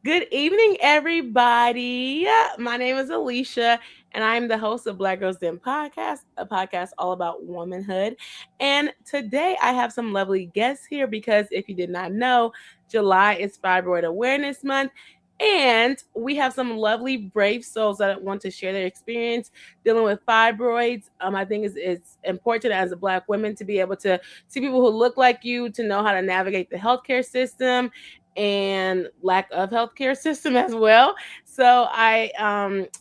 Good evening, everybody. My name is Alicia, and I'm the host of Black Girls Den Podcast, a podcast all about womanhood. And today I have some lovely guests here because if you did not know, July is Fibroid Awareness Month. And we have some lovely, brave souls that want to share their experience dealing with fibroids. I think it's important as a Black woman to be able to see people who look like you, to know how to navigate the healthcare system and lack of healthcare system as well. So I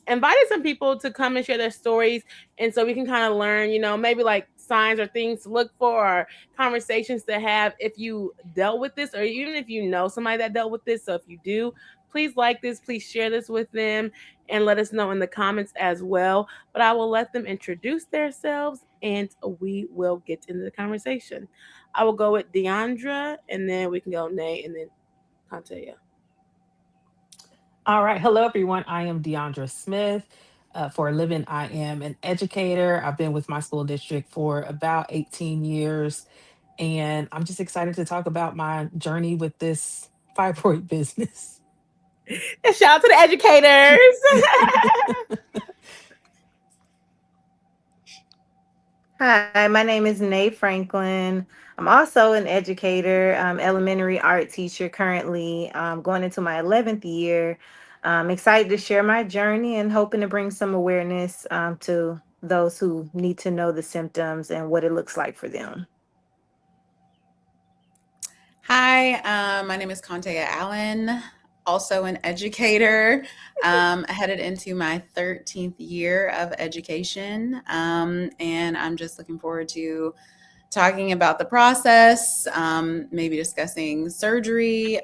invited some people to come and share their stories, and so we can kind of learn, maybe like signs or things to look for, or conversations to have if you dealt with this, or even if you know somebody that dealt with this. So if you do, please like this, please share this with them, and let us know in the comments as well. But I will let them introduce themselves, and we will get into the conversation. I will go with Deandra, and then we can go Nay, and then Contea. All right. Hello, everyone. I am Deandra Smith. For a living, I am an educator. I've been with my school district for about 18 years. And I'm just excited to talk about my journey with this fibroid business. And shout out to the educators. Hi, my name is Nay Franklin. I'm also an educator, elementary art teacher currently, going into my 11th year. I'm excited to share my journey and hoping to bring some awareness to those who need to know the symptoms and what it looks like for them. Hi, my name is Contea Allen, also an educator, headed into my 13th year of education, and I'm just looking forward to talking about the process, maybe discussing surgery,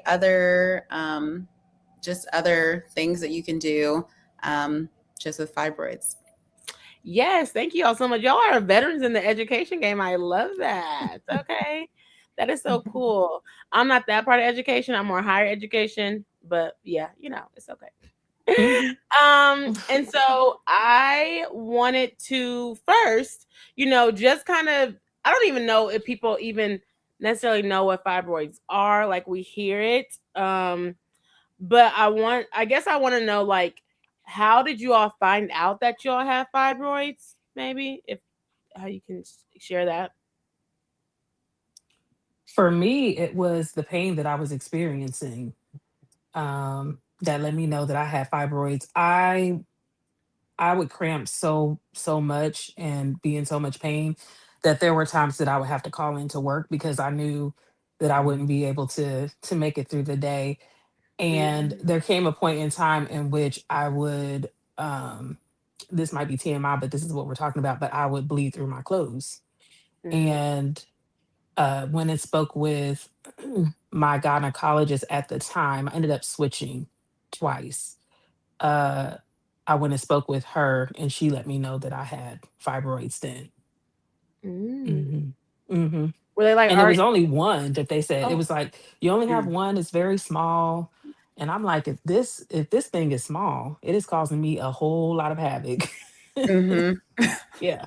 just other things that you can do just with fibroids. Yes, thank you all so much. Y'all are veterans in the education game. I love that. Okay. That is so cool. I'm not that part of education. I'm more higher education, but yeah, it's okay. Mhm. And so I wanted to first, just kind of, I don't even know if people even necessarily know what fibroids are. Like, we hear it. But I guess I want to know, like, how did you all find out that you all have fibroids? Maybe if how you can share that. For me, it was the pain that I was experiencing that let me know that I had fibroids. I would cramp so much and be in so much pain that there were times that I would have to call into work because I knew that I wouldn't be able to make it through the day. And Mm, there came a point in time in which I would this might be TMI, but this is what we're talking about, but I would bleed through my clothes. mm, And when it spoke with my gynecologist at the time, I ended up switching twice. Uh I went and spoke with her, and she let me know that I had fibroids then. mm. hmm hmm Were they like And it was already? only one that they said. It Oh, was like, you only have mm, one, it's very small. And I'm like, if this thing is small, it is causing me a whole lot of havoc. Mm-hmm. Yeah.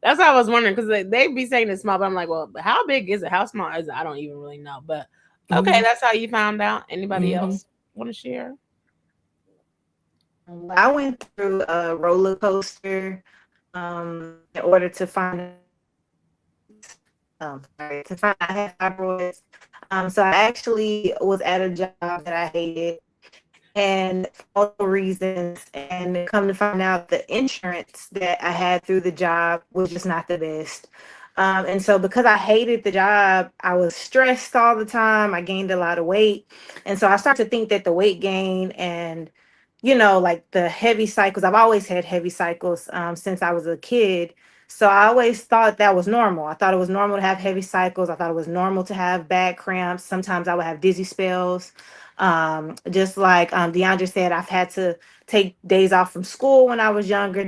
that's what I was wondering, because they be saying it's small, but I'm like, well, how big is it? How small is it? I don't even really know. But okay, hmm that's how you found out. Anybody hmm else want to share? I went through a roller coaster in order to to find out I had fibroids. So I actually was at a job that I hated and for multiple reasons. And come to find out, the insurance that I had through the job was just not the best. And so, because I hated the job, I was stressed all the time. I gained a lot of weight. And so, I started to think that the weight gain and, like the heavy cycles, I've always had heavy cycles since I was a kid. So, I always thought that was normal. I thought it was normal to have heavy cycles. I thought it was normal to have back cramps. Sometimes I would have dizzy spells. Just like DeAndre said, I've had to take days off from school when I was younger,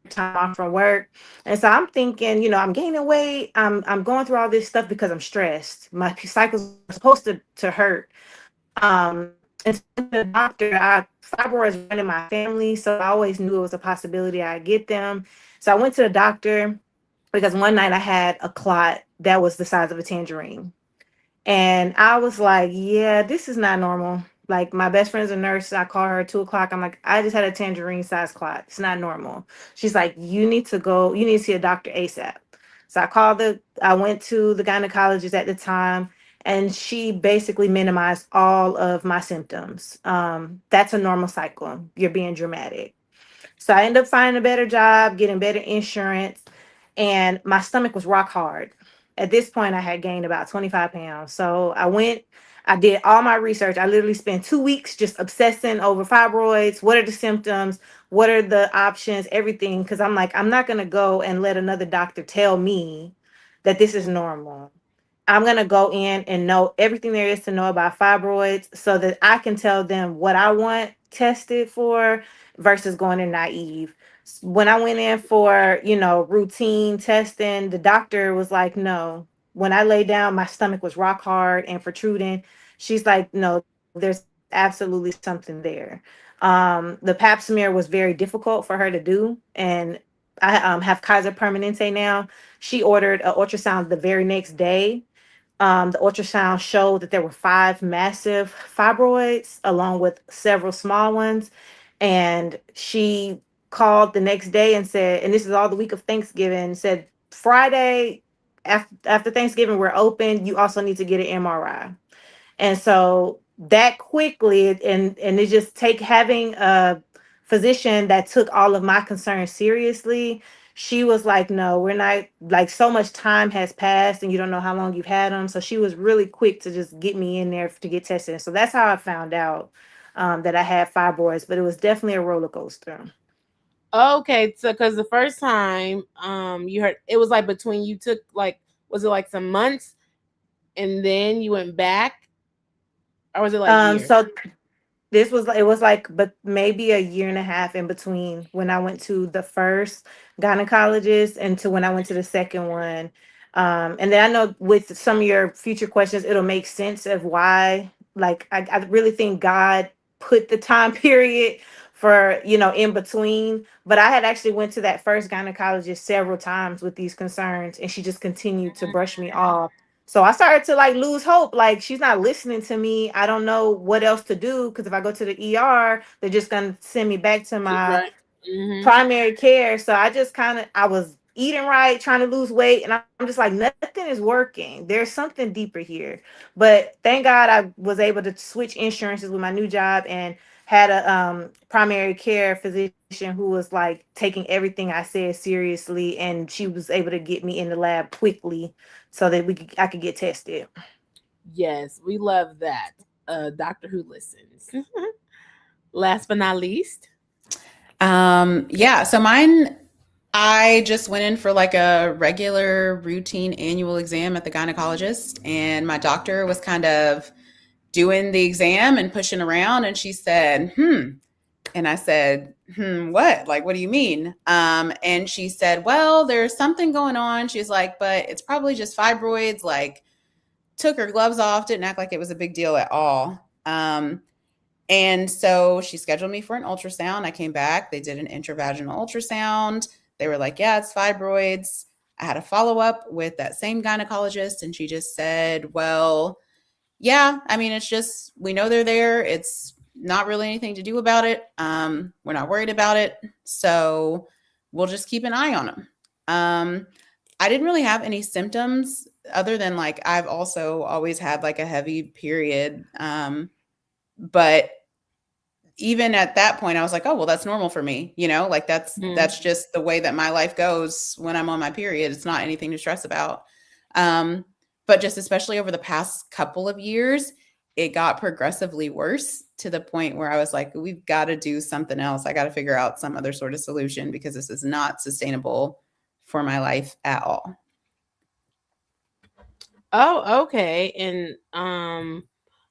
time off from work. And so I'm thinking, I'm gaining weight. I'm going through all this stuff because I'm stressed. My cycles are supposed to hurt. And so the doctor, fibroids run in my family, so I always knew it was a possibility I'd get them. So I went to the doctor because one night I had a clot that was the size of a tangerine. And I was like, yeah, this is not normal. Like my best friend's a nurse. I call her at 2 o'clock. I'm like, I just had a tangerine size clot. It's not normal. She's like, you need to go, you need to see a doctor ASAP. So I went to the gynecologist at the time, and she basically minimized all of my symptoms. That's a normal cycle. You're being dramatic. So I ended up finding a better job, getting better insurance, and my stomach was rock hard. At this point, I had gained about 25 pounds. So I did all my research. I literally spent 2 weeks just obsessing over fibroids. What are the symptoms? What are the options? Everything. Because I'm like, I'm not going to go and let another doctor tell me that this is normal. I'm going to go in and know everything there is to know about fibroids so that I can tell them what I want tested for versus going in naive. When I went in for, routine testing, the doctor was like, no. When I lay down, my stomach was rock hard and protruding. She's like, no, there's absolutely something there. The pap smear was very difficult for her to do. And I have Kaiser Permanente now. She ordered an ultrasound the very next day. The ultrasound showed that there were 5 massive fibroids along with several small ones. And she called the next day and said, and this is all the week of Thanksgiving, said, Friday after Thanksgiving, we're open. You also need to get an MRI. And so that quickly, and it just take having a physician that took all of my concerns seriously. She was like, no, we're not, like, so much time has passed and you don't know how long you've had them. So she was really quick to just get me in there to get tested. So that's how I found out that I had fibroids, but it was definitely a roller coaster. Okay, so because the first time you heard it was like between you took like was it like some months and then you went back, or was it like years? So it was like, but maybe a year and a half in between when I went to the first gynecologist and to when I went to the second one. And then I know with some of your future questions, it'll make sense of why. Like I really think God put the time period for, in between. But I had actually went to that first gynecologist several times with these concerns, and she just continued to brush me off. So I started to like lose hope. Like, she's not listening to me. I don't know what else to do, because if I go to the ER, they're just gonna send me back to my Right. Mm-hmm. primary care. So I was eating right, trying to lose weight, and I'm just like, nothing is working. There's something deeper here. But thank God I was able to switch insurances with my new job, and had a primary care physician who was like taking everything I said seriously, and she was able to get me in the lab quickly so that I could get tested. Yes, we love that. Doctor Who listens. Last but not least. Yeah, so mine, I just went in for like a regular routine annual exam at the gynecologist, and my doctor was kind of doing the exam and pushing around, and she said, and I said, what? Like, what do you mean? And she said, well, there's something going on. She's like, but it's probably just fibroids. Like, took her gloves off, didn't act like it was a big deal at all. And so she scheduled me for an ultrasound. I came back. They did an intravaginal ultrasound. They were like, yeah, it's fibroids. I had a follow up with that same gynecologist, and she just said, well, yeah, I mean, it's just, we know they're there. It's not really anything to do about it. We're not worried about it. So we'll just keep an eye on them. I didn't really have any symptoms other than like, I've also always had like a heavy period. But even at that point, I was like, oh, well, that's normal for me. Like that's just the way that my life goes when I'm on my period. It's not anything to stress about. But just especially over the past couple of years, it got progressively worse to the point where I was like, we've got to do something else. I got to figure out some other sort of solution, because this is not sustainable for my life at all. Oh, okay. And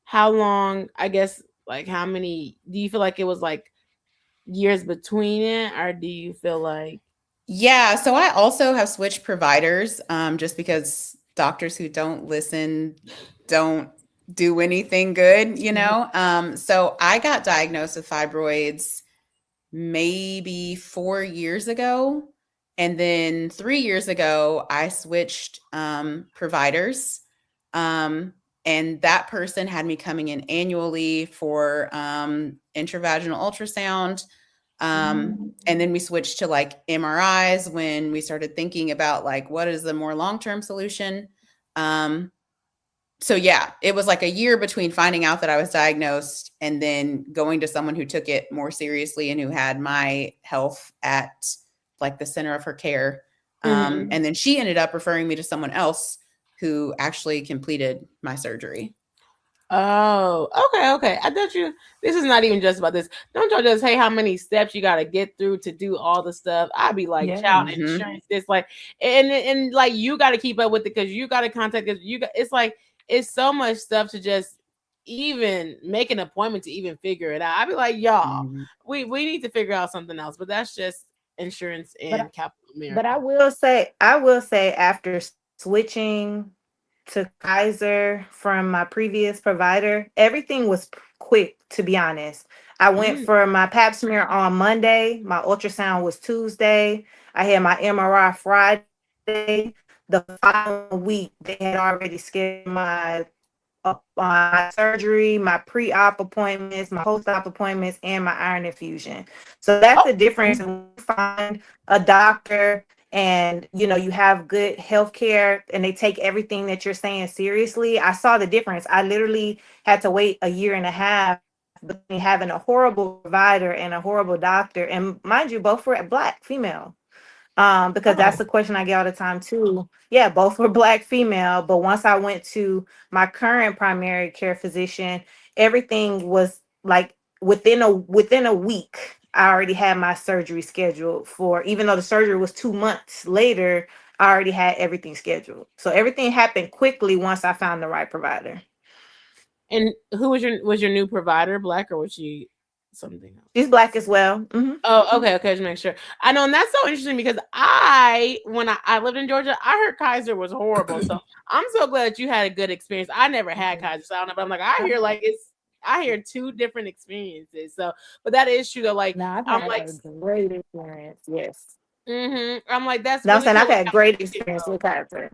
how long, I guess, like how many do you feel like it was like years between it, or do you feel like Yeah, so I also have switched providers, just because doctors who don't listen don't do anything good, So I got diagnosed with fibroids maybe 4 years ago. And then 3 years ago, I switched providers. And that person had me coming in annually for intravaginal ultrasound. And then we switched to like MRIs when we started thinking about like what is the more long-term solution. So yeah, it was like a year between finding out that I was diagnosed and then going to someone who took it more seriously and who had my health at like the center of her care. And then she ended up referring me to someone else who actually completed my surgery. Oh, okay. I thought this is not even just about this. Don't y'all just say how many steps you got to get through to do all the stuff? I'd be like, child Yes. insurance, this like, and like you got to keep up with it because you got to contact us. It's like it's so much stuff to just even make an appointment to even figure it out. I'd be like, y'all, we need to figure out something else. But that's just insurance But and Capital but America. I will say after switching to Kaiser from my previous provider, everything was quick, to be honest. I went Mm. for my pap smear on Monday, my ultrasound was Tuesday, I had my MRI Friday. The following week, they had already scheduled my surgery, my pre-op appointments, my post-op appointments, and my iron infusion. So that's Oh, the difference. When you find a doctor and you have good health care and they take everything that you're saying seriously, I saw the difference. I literally had to wait a year and a half between having a horrible provider and a horrible doctor. And mind you, both were Black female. Because that's Oh, the question I get all the time too. Yeah, both were Black female, but once I went to my current primary care physician, everything was like within a week. I already had my surgery scheduled for, even though the surgery was 2 months later, I already had everything scheduled. So everything happened quickly once I found the right provider. and who was your new provider? Black or was she something else? She's Black as well. Oh, okay, just make sure. I know, and that's so interesting because when I lived in Georgia, I heard Kaiser was horrible. So I'm so glad that you had a good experience. I never had Kaiser, so I don't know, but I'm like, I hear two different experiences. So, but that is true though. Like, No, I've I'm had like, a great experience. Yes. I'm like, that's No, I'm really saying cool. I've Like, had great experience with Kaiser.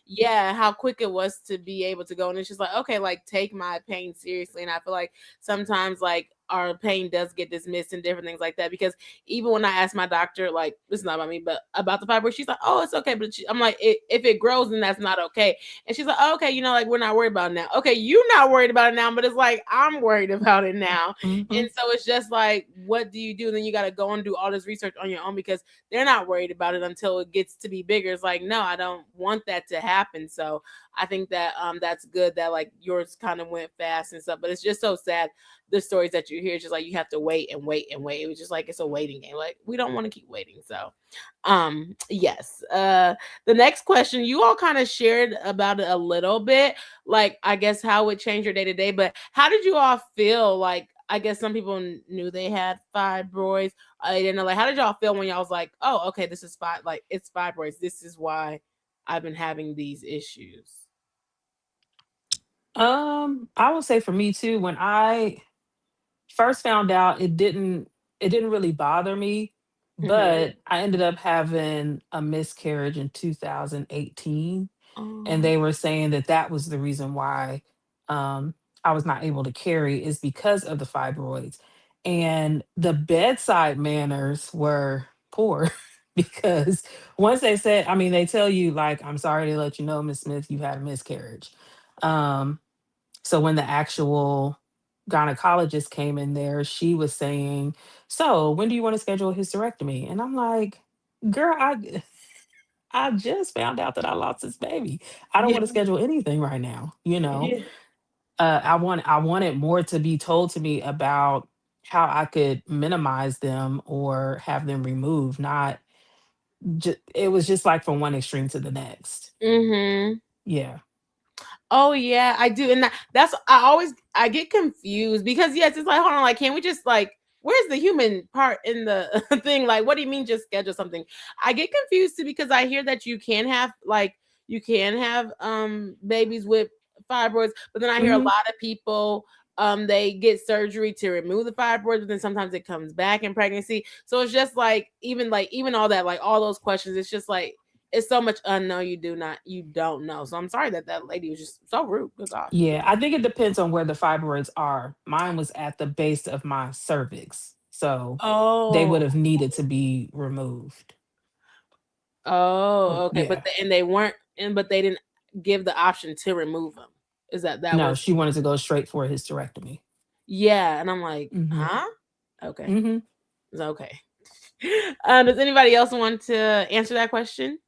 yeah, how quick it was to be able to go. And it's just like, okay, like take my pain seriously. And I feel like sometimes like our pain does get dismissed and different things like that. Because even when I asked my doctor, like, it's not about me, but about the fibroid, she's like, oh, it's okay. But I'm like, if it grows, then that's not okay. And she's like, oh, okay, like, we're not worried about it now. Okay, you're not worried about it now, but it's like, I'm worried about it now. And so it's just like, what do you do? And then you got to go and do all this research on your own because they're not worried about it until it gets to be bigger. It's like, no, I don't want that to happen. So I think that that's good that like yours kind of went fast and stuff. But it's just so sad the stories that you hear. It's just like you have to wait and wait and wait. It was just like it's a waiting game. Like we don't want to keep waiting. So yes. The next question, you all kind of shared about it a little bit, like I guess how it changed your day to day, but how did you all feel? Like I guess some people knew they had fibroids. I didn't know. Like, how did y'all feel when y'all was like, "Oh, okay, this is like it's fibroids. This is why I've been having these issues." I would say for me too, when I first found out, it didn't really bother me, Mm-hmm. but I ended up having a miscarriage in 2018, and Oh. they were saying that that was the reason why um I was not able to carry is because of the fibroids. And the bedside manners were poor because once they said, I mean, they tell you like, I'm sorry to let you know, Miss Smith, you had a miscarriage. Um, so when the actual gynecologist came in there, she was saying, "So when do you want to schedule a hysterectomy?" And I'm like, "Girl, I just found out that I lost this baby. I don't Yeah. want to schedule anything right now. You know, Yeah. I wanted more to be told to me about how I could minimize them or have them removed. Not just it was just like from one extreme to the next. Mm-hmm. Yeah. Oh yeah, I do, and that's I get confused because yes, it's like hold on, like can we just like where's the human part in the thing? Like, what do you mean just schedule something? I get confused too because I hear that you can have babies with fibroids, but then I hear a Mhm. lot of people they get surgery to remove the fibroids, but then sometimes it comes back in pregnancy. So it's just like even all that like all those questions. It's just like it's so much unknown. You don't know. So I'm sorry that that lady was just so rude. Good gosh. Yeah, I think it depends on where the fibroids are. Mine was at the base of my cervix, so they would Oh, have needed to be removed. oh, okay. But Yeah. and they weren't, and but they didn't give the option to remove them. Is that No, was? she wanted to go straight for a hysterectomy. Yeah, and I'm like, Hmm. huh? Okay, Hmm. it's okay. Does anybody else want to answer that question?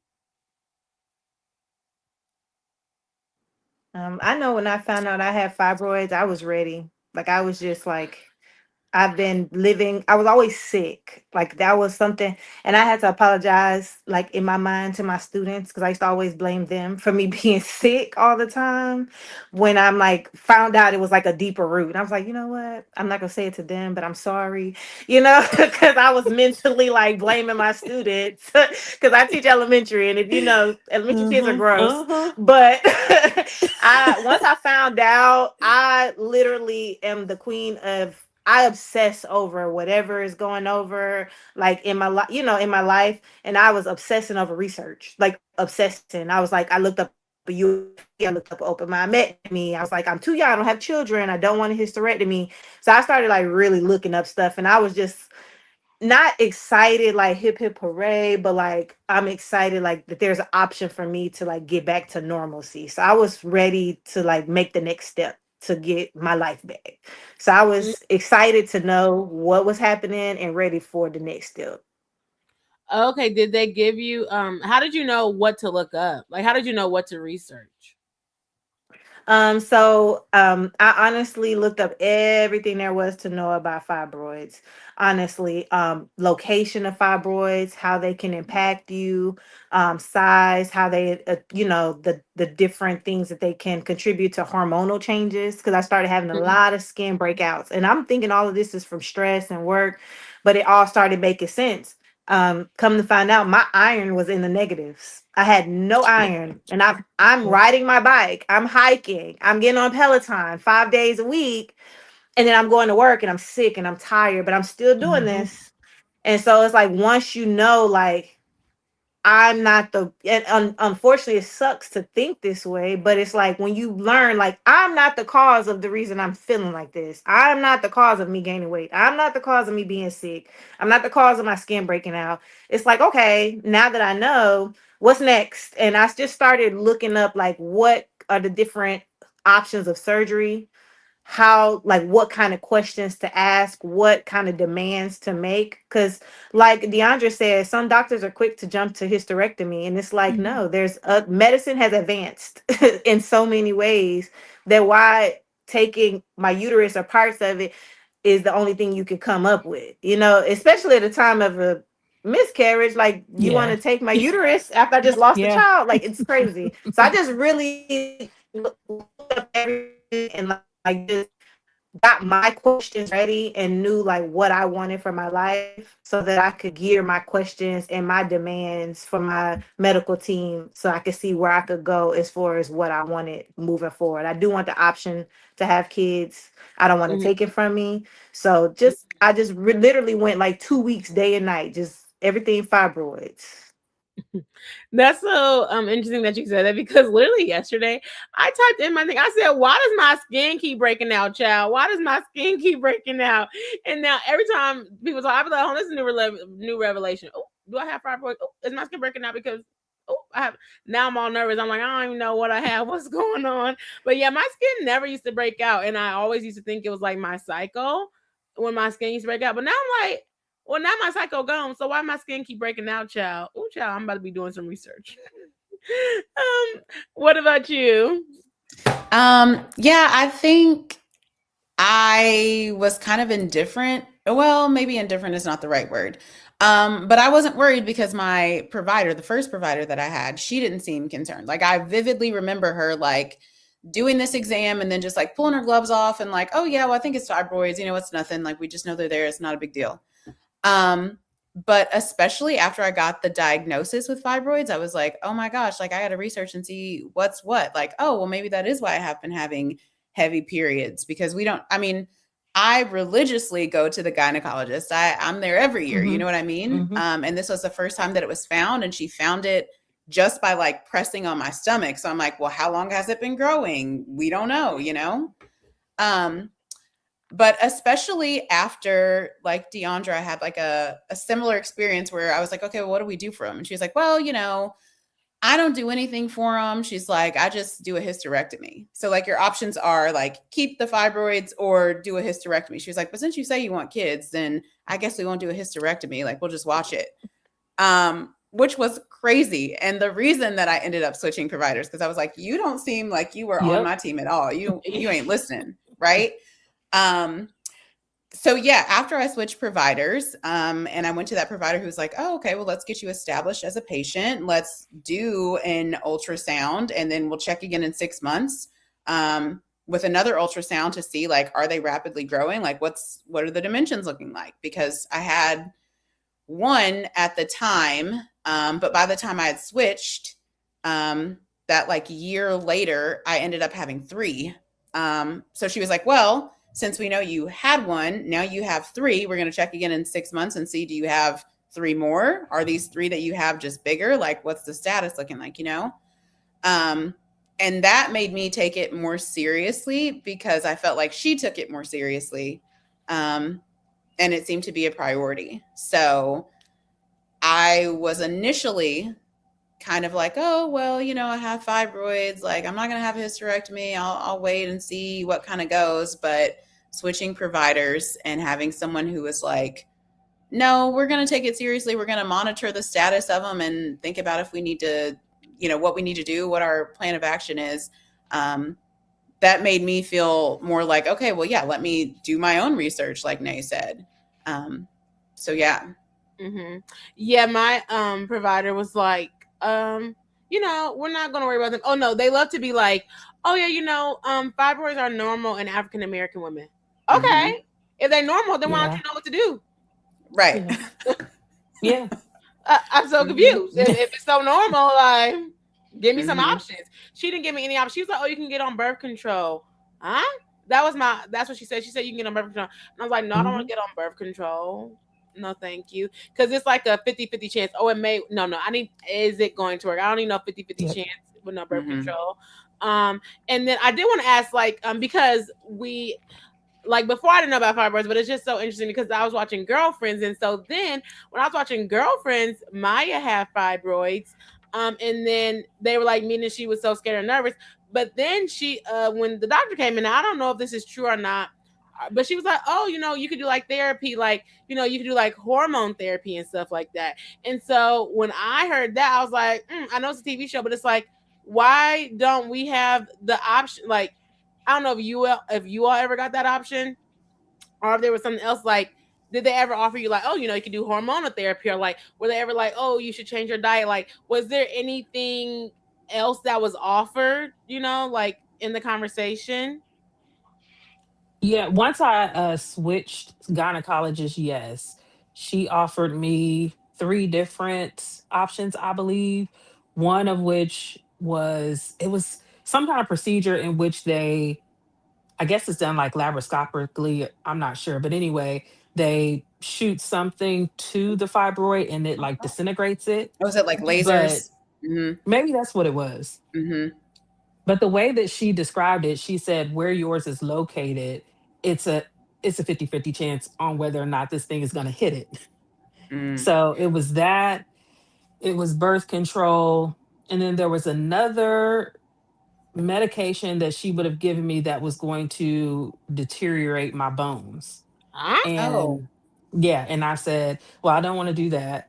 I know when I found out I had fibroids, I was ready. Like I was just like, I've been living, I was always sick. Like that was something, and I had to apologize, like in my mind, to my students, because I used to always blame them for me being sick all the time. When I'm like, found out it was like a deeper root. And I was like, you know what? I'm not gonna say it to them, but I'm sorry, because I was mentally like blaming my students because I teach elementary, and if you know, elementary kids are Uh-huh. gross. Uh-huh. But I once I found out, I literally am the queen of, I obsess over whatever is going over, like in my life, in my life. And I was obsessing over research, like obsessing. I was like, I looked up a UFE, I looked up open myomectomy. I was like, I'm too young, I don't have children, I don't want a hysterectomy. So I started like really looking up stuff, and I was just not excited like hip hip hooray, but like I'm excited like that there's an option for me to like get back to normalcy. So I was ready to like make the next step to get my life back. So I Mm, was excited to know what was happening and ready for the next step. okay, did they give you how did you know what to look up? Like how did you know what to research? I honestly looked up everything there was to know about fibroids. Honestly, location of fibroids, how they can impact you, size, how they, the different things that they can contribute to hormonal changes. Because I started having a Mhm. lot of skin breakouts, and I'm thinking all of this is from stress and work, but it all started making sense. Come to find out, my iron was in the negatives. I had no Yep. iron, and I'm Yep. riding my bike, I'm hiking, I'm getting on Peloton 5 days a week, and then I'm going to work and I'm sick and I'm tired, but I'm still doing Hmm. this. And so it's like once you know, like I'm not the, and unfortunately, it sucks to think this way, but it's like when you learn, like, I'm not the cause of the reason I'm feeling like this. I'm not the cause of me gaining weight. I'm not the cause of me being sick. I'm not the cause of my skin breaking out. It's like, okay, now that I know, what's next? And I just started looking up, like, what are the different options of surgery, how, like, what kind of questions to ask, what kind of demands to make. Because like Deandra said, some doctors are quick to jump to hysterectomy, and it's like, Hmm. no, there's medicine has advanced in so many ways that why taking my uterus or parts of it is the only thing you can come up with, especially at the time of a miscarriage. Like, you want Yeah. to take my uterus after I just lost a Yeah. child? Like, it's crazy. So I just really looked up everything and like just got my questions ready and knew like what I wanted for my life so that I could gear my questions and my demands for my medical team so I could see where I could go as far as what I wanted moving forward. I do want the option to have kids. I don't want to Mhm. take it from me. So I just literally went like 2 weeks day and night, just everything fibroids. That's so interesting that you said that because literally yesterday I typed in my thing. I said, "Why does my skin keep breaking out, child? Why does my skin keep breaking out?" And now every time people talk, I'm like, "Oh, this is a new revelation. Oh, do I have fibroids? Oh, is my skin breaking out because I have?" Now I'm all nervous. I'm like, I don't even know what I have. What's going on? But yeah, my skin never used to break out, and I always used to think it was like my cycle when my skin used to break out. But now I'm like, well, now my cycle gone. So why my skin keep breaking out, child? Oh, child, I'm about to be doing some research. What about you? Yeah, I think I was kind of indifferent. Well, maybe indifferent is not the right word. But I wasn't worried because my provider, the first provider that I had, she didn't seem concerned. Like I vividly remember her like doing this exam and then just like pulling her gloves off and like, oh yeah, well I think it's fibroids. It's nothing. Like we just know they're there. It's not a big deal. Um, but especially after I got the diagnosis with fibroids, I was like, oh my gosh, like I got to research and see what's what. Like, oh, well, maybe that is why I have been having heavy periods because I religiously go to the gynecologist. I'm there every year. You Hmm. know what I mean? Hmm. And this was the first time that it was found, and she found it just by like pressing on my stomach. So I'm like, well, how long has it been growing? We don't know, you know? Um, but especially after like Deandra, I had like a similar experience where I was like, okay, well, what do we do for him? And she was like, well, you know, I don't do anything for him. She's like, I just do a hysterectomy. So like your options are like keep the fibroids or do a hysterectomy. She was like, but since you say you want kids, then I guess we won't do a hysterectomy. Like we'll just watch it. Which was crazy. And the reason that I ended up switching providers, because I was like, you don't seem like you were on Yep. my team at all. You ain't listening, right? Um, so yeah, after I switched providers, and I went to that provider who was like, oh, okay, well, let's get you established as a patient. Let's do an ultrasound, and then we'll check again in 6 months, with another ultrasound to see like, are they rapidly growing? Like what are the dimensions looking like? Because I had one at the time, but by the time I had switched, that like year later, I ended up having three. So she was like, well, since we know you had one, now you have three. We're going to check again in 6 months and see, do you have three more? Are these three that you have just bigger? Like, what's the status looking like, you know? And that made me take it more seriously because I felt like she took it more seriously. And it seemed to be a priority. So I was initially kind of like, oh, well, you know, I have fibroids. Like, I'm not going to have a hysterectomy. I'll wait and see what kind of goes. But switching providers and having someone who was like, no, we're going to take it seriously. We're going to monitor the status of them and think about if we need to, you know, what we need to do, what our plan of action is. That made me feel more like, okay, well, yeah, let me do my own research, like Nay said. So yeah. Mm-hmm. Yeah, my provider was like, you know, we're not gonna worry about them. Oh no, they love to be like, oh yeah, you know, fibroids are normal in African American women. Okay, Mm-hmm. if they're normal, then why don't Yeah. you know what to do? Right. Yeah. Yeah. I'm so Mhm. confused. If it's so normal, like, give me some Mhm. options. She didn't give me any options. She was like, oh, you can get on birth control. Huh? That's what she said. She said you can get on birth control. And I was like, no, I don't want Mhm. to get on birth control. No, thank you. Because it's like a 50-50 chance. Oh, it may, no, is it going to work? I don't even know 50-50 Yep. chance with no birth Mhm. control. And then I did want to ask, like, because like before I didn't know about fibroids, but it's just so interesting because I was watching Girlfriends, and so then when I was watching Girlfriends, Maya had fibroids, and then they were like meaning she was so scared and nervous. But then she, when the doctor came in, I don't know if this is true or not, but she was like, oh, you know, you could do like therapy, like, you know, you could do like hormone therapy and stuff like that. And so when I heard that, I was like, I know it's a TV show, but it's like, why don't we have the option? Like, I don't know if you all ever got that option, or if there was something else. Like, did they ever offer you like, oh, you know, you can do hormonal therapy, or like, were they ever like, oh, you should change your diet? Like, was there anything else that was offered? You know, like in the conversation. Yeah, once I switched gynecologist, yes, she offered me three different options, I believe. One of which was it was some kind of procedure in which they, I guess it's done like laparoscopically, I'm not sure, but anyway, they shoot something to the fibroid and it like disintegrates it. Was it like But lasers? Mhm. maybe that's what it was. Mhm. But the way that she described it, she said where yours is located, it's a it's a 50-50 chance on whether or not this thing is going to hit it. Mm. So it was that, it was birth control, and then there was another medication that she would have given me that was going to deteriorate my bones. Huh? Oh. And yeah, and I said, well, I don't want to do that.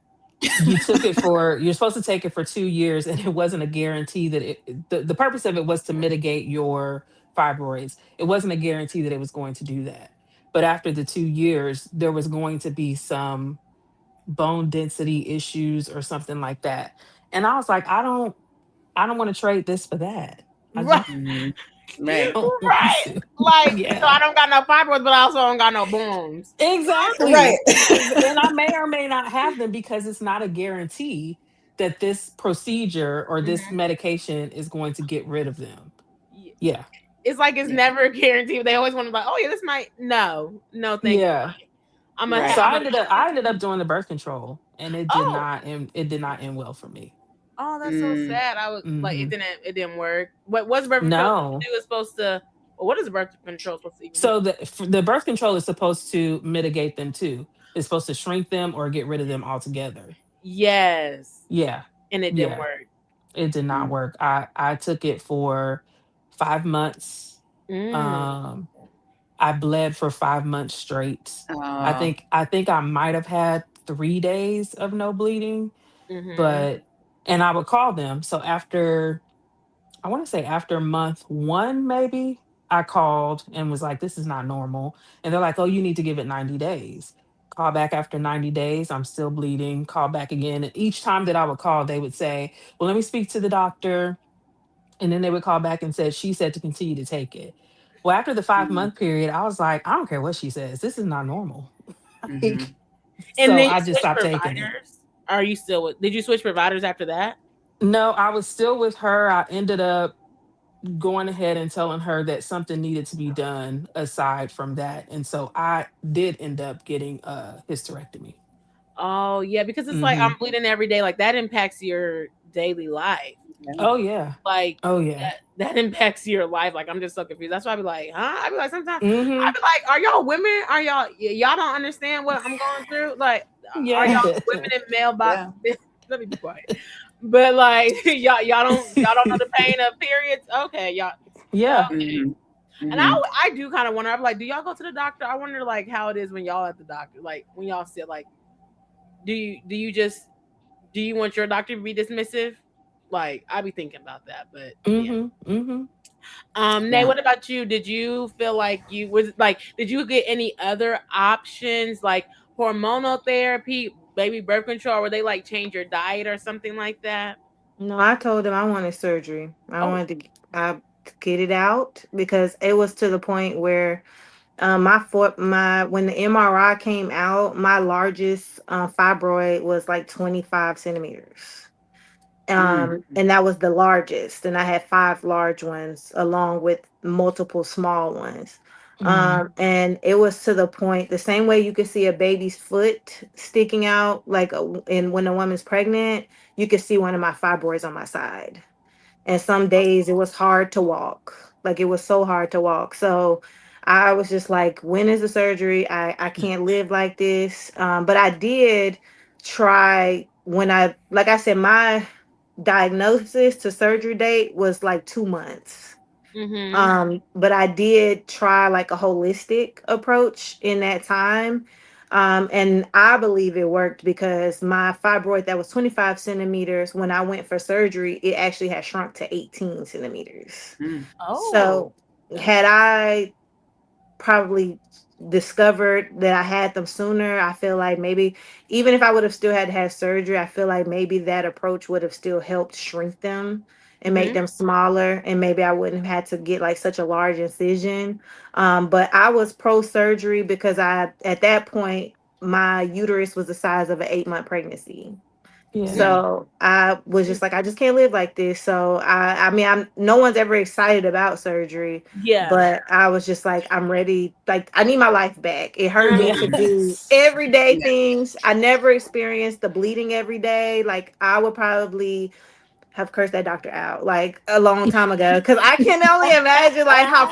You're supposed to take it for 2 years, and it wasn't a guarantee that the purpose of it was to mitigate your fibroids. It wasn't a guarantee that it was going to do that. But after the 2 years, there was going to be some bone density issues or something like that. And I was like, I don't want to trade this for that. I Right. just Mhm. Right. don't want Right. to. Like, so Yeah. I don't got no fibroids, but I also don't got no bones. Right. Exactly. And I may or may not have them because it's not a guarantee that this procedure or this Mhm. medication is going to get rid of them. Yeah. It's like it's Yeah. never guaranteed. They always want to be like, oh yeah, this might. No, thank you. Yeah. I'm a. Right. So I'm I a. ended up doing the birth control and Oh, it did not end well for me. Oh, that's so Mm. sad. I was like, Hmm. it didn't work. What's birth control supposed to No. do? Is supposed to. Well, what is birth control supposed to even do? So the birth control is supposed to mitigate them too. It's supposed to shrink them or get rid of them altogether. Yes, Yeah. and it didn't Yeah. work. It did not Mm. work. I took it for 5 months. Mm. Um I bled for 5 months straight. Oh. I think I might have had 3 days of no bleeding, Mhm. but and I would call them. So after, I want to say after month one, maybe, I called and was like, this is not normal. And they're like, oh, you need to give it 90 days. Call back after 90 days. I'm still bleeding. Call back again. And each time that I would call, they would say, well, let me speak to the doctor. And then they would call back and said, she said to continue to take it. Well, after the five Mm. month period, I was like, I don't care what she says. This is not normal. Mm-hmm. Like, And so then you I just switch stopped taking it. providers. Are you still with? Did you switch providers after that? No, I was still with her. I ended up going ahead and telling her that something needed to be done aside from that. And so I did end up getting a hysterectomy. Oh yeah, because it's like I'm Hmm. bleeding every day. Like that impacts your daily life. Yeah. Oh yeah. Like Oh yeah. that impacts your life. Like I'm just so confused. That's why I be like, huh? I be like sometimes I Hmm. be like, are y'all women? Are y'all don't understand what I'm going through? Like, are Yeah. y'all women in mailbox? Yeah. Let me be quiet. But like y'all don't know the pain of periods. Okay, y'all. Yeah. Okay. Mm-hmm. And Mm-hmm. I do kind of wonder. I'm like, do y'all go to the doctor? I wonder like how it is when y'all at the doctor. Like when y'all sit like, do you just do you want your doctor to be dismissive? Like I be thinking about that, but yeah. Hmm. Hmm. Nay, Yeah. what about you? Did you feel like you was like, did you get any other options like hormonal therapy, baby birth control, or were they like change your diet or something like that? No, I told him I wanted surgery. I Oh, wanted to get it out because it was to the point where my when the MRI came out, my largest fibroid was like 25 centimeters. Mm. And that was the largest, and I had five large ones along with multiple small ones. Mm. And it was to the point, the same way you could see a baby's foot sticking out like and when a woman's pregnant, you could see one of my fibroids on my side. And some days it was hard to walk, like it was so hard to walk. So I was just like, when is the surgery? I can't live like this. But I did try, when I, like I said, my diagnosis to surgery date was like 2 months. mm-hmm. But I did try like a holistic approach in that time. And I believe it worked because my fibroid that was 25 centimeters, when I went for surgery, it actually had shrunk to 18 centimeters. Mm. Oh, So had I probably discovered that I had them sooner, I feel like maybe even if I would have still had to have surgery, I feel like maybe that approach would have still helped shrink them and make mm-hmm. them smaller, and maybe I wouldn't have had to get like such a large incision. But I was pro surgery because I at that point my uterus was the size of an 8 month pregnancy. Yeah. Yeah. So I was just like, I just can't live like this. So I mean, I'm no one's ever excited about surgery, Yeah. but I was just like, I'm ready. Like, I need my life back. It hurt me to Mm-hmm. do Yes. everyday Yeah. things. I never experienced the bleeding every day. Like, I would probably have cursed that doctor out like a long time ago because I can only imagine like how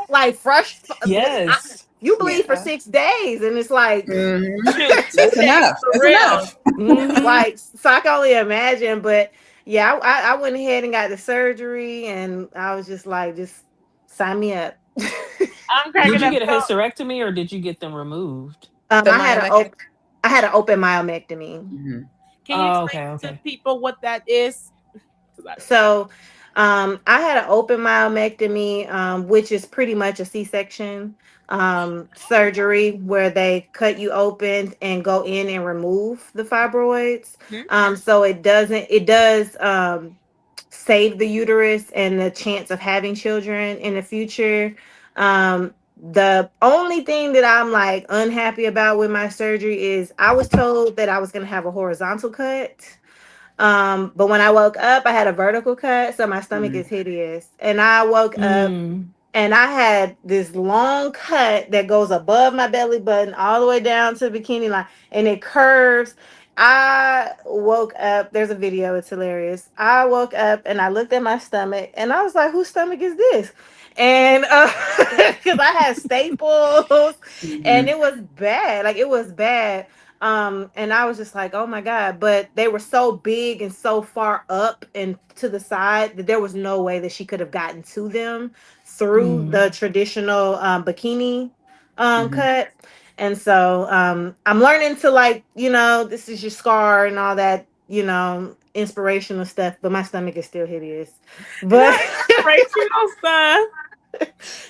like fresh Yes. you bleed for Yeah. 6 days and it's like Mm-hmm. Shoot, two That's days enough. for That's real. enough. Hmm. like so I can only imagine. But yeah, I went ahead and got the surgery, and I was just like, just sign me up. I'm Did cracking you up. get a So, hysterectomy or did you get them removed? The I had myomectomy. I had an open myomectomy. Mm-hmm. can you Oh, explain okay, to okay. people what that is? 'Cause I don't know. So I had an open myomectomy, which is pretty much a C-section surgery where they cut you open and go in and remove the fibroids. Mhm. So it does save the uterus and the chance of having children in the future. The only thing that I'm like unhappy about with my surgery is I was told that I was going to have a horizontal cut. But when I woke up, I had a vertical cut, so my stomach Mm-hmm. is hideous. And I woke up Mm. and I had this long cut that goes above my belly button all the way down to the bikini line, and it curves. I woke up. There's a video. It's hilarious. I woke up and I looked at my stomach and I was like, "Whose stomach is this?" And because I had staples and Mhm. it was bad. Like it was bad. And I was just like, "Oh my god!" But they were so big and so far up and to the side that there was no way that she could have gotten to them through Mm. the traditional bikini Mhm. cut. And so I'm learning to like, this is your scar and all that, inspirational stuff, but my stomach is still hideous. But Not inspirational stuff.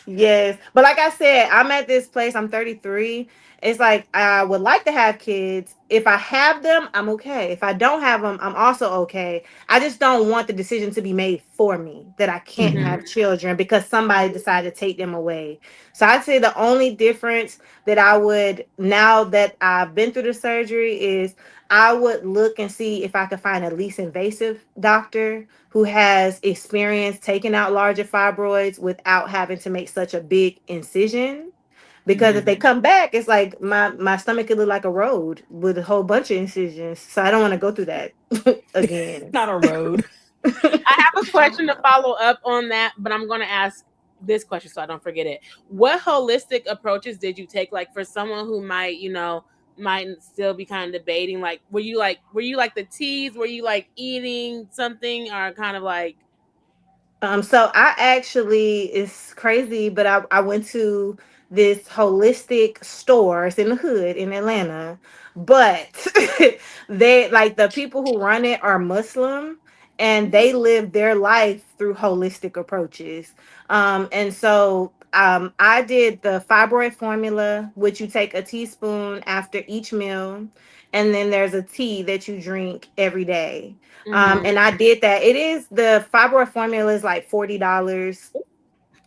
yes. But like I said, I'm at this place, I'm 33. It's like I would like to have kids. If I have them, I'm okay. If I don't have them, I'm also okay. I just don't want the decision to be made for me that I can't Mhm. have children because somebody decided to take them away. So I'd say the only difference that I would, now that I've been through the surgery, is I would look and see if I could find a least invasive doctor who has experience taking out larger fibroids without having to make such a big incision. Because if Mhm. they come back, it's like my stomach could look like a road with a whole bunch of incisions. So I don't want to go through that again. Not a road. I have a question to follow up on that, but I'm going to ask this question so I don't forget it. What holistic approaches did you take? Like for someone who might, might still be kind of debating, like the teas? Were you like eating something or kind of like, So I actually, it's crazy, but I went to this holistic store. It's in the hood in Atlanta, but they like the people who run it are Muslim and they live their life through holistic approaches. And so I did the fibroid formula, which you take a teaspoon after each meal, and then there's a tea that you drink every day. mm-hmm, And I did that. It is the fibroid formula is like $40,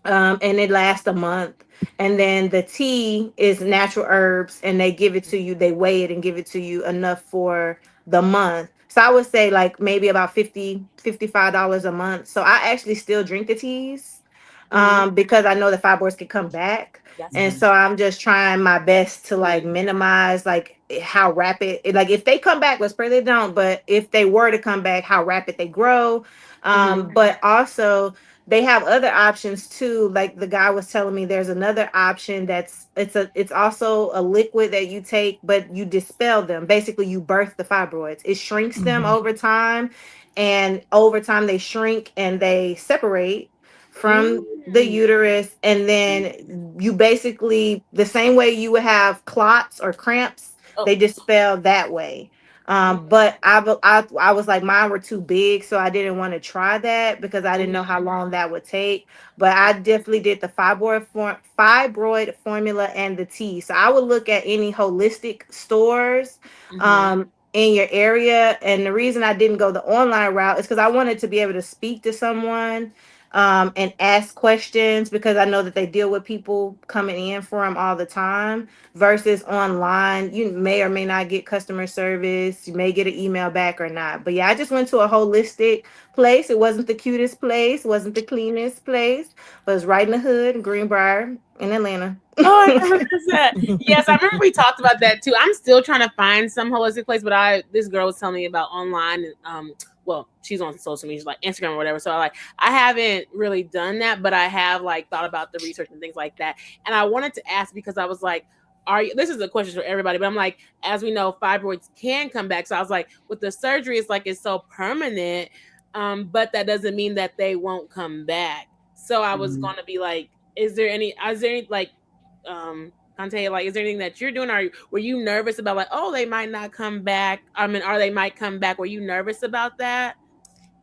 and it lasts a month. And then the tea is natural herbs, and they give it to you. They weigh it and give it to you enough for the month. So I would say like maybe about $55 a month. So I actually still drink the teas mm-hmm, because I know the fibroids can come back. that's And good. so I'm just trying my best to like Mm-hmm, minimize like how rapid, like if they come back, let's pray they don't, but if they were to come back, how rapid they grow. mm-hmm, But also they have other options too. Like the guy was telling me there's another option that's it's also a liquid that you take, but you dispel them. Basically, you birth the fibroids. It shrinks them Mhm. over time, and over time they shrink and they separate from the mm-hmm. uterus, and then you basically the same way you would have clots or cramps, Oh, they dispel that way. But I was like, mine were too big, so I didn't want to try that because I didn't know how long that would take. But I definitely did the fibroid formula and the tea. So I would look at any holistic stores mm-hmm, in your area. And the reason I didn't go the online route is because I wanted to be able to speak to someone and ask questions because I know that they deal with people coming in for them all the time versus online. You may or may not get customer service. You may get an email back or not. But yeah, I just went to a holistic place. It wasn't the cutest place, wasn't the cleanest place, but it's right in the hood in Greenbrier in Atlanta. Oh, 100%. Yes, I remember we talked about that too. I'm still trying to find some holistic place, but this girl was telling me about online and well, she's on social media, like Instagram or whatever. So I haven't really done that, but I have like thought about the research and things like that. And I wanted to ask because I was like, this is a question for everybody, but I'm like, as we know, fibroids can come back. So I was like, with the surgery, it's like it's so permanent, but that doesn't mean that they won't come back. So I was gonna be like, is there any like Conte, like, is there anything that you're doing? Were you nervous about like, oh, they might not come back? I mean, or they might come back. Were you nervous about that?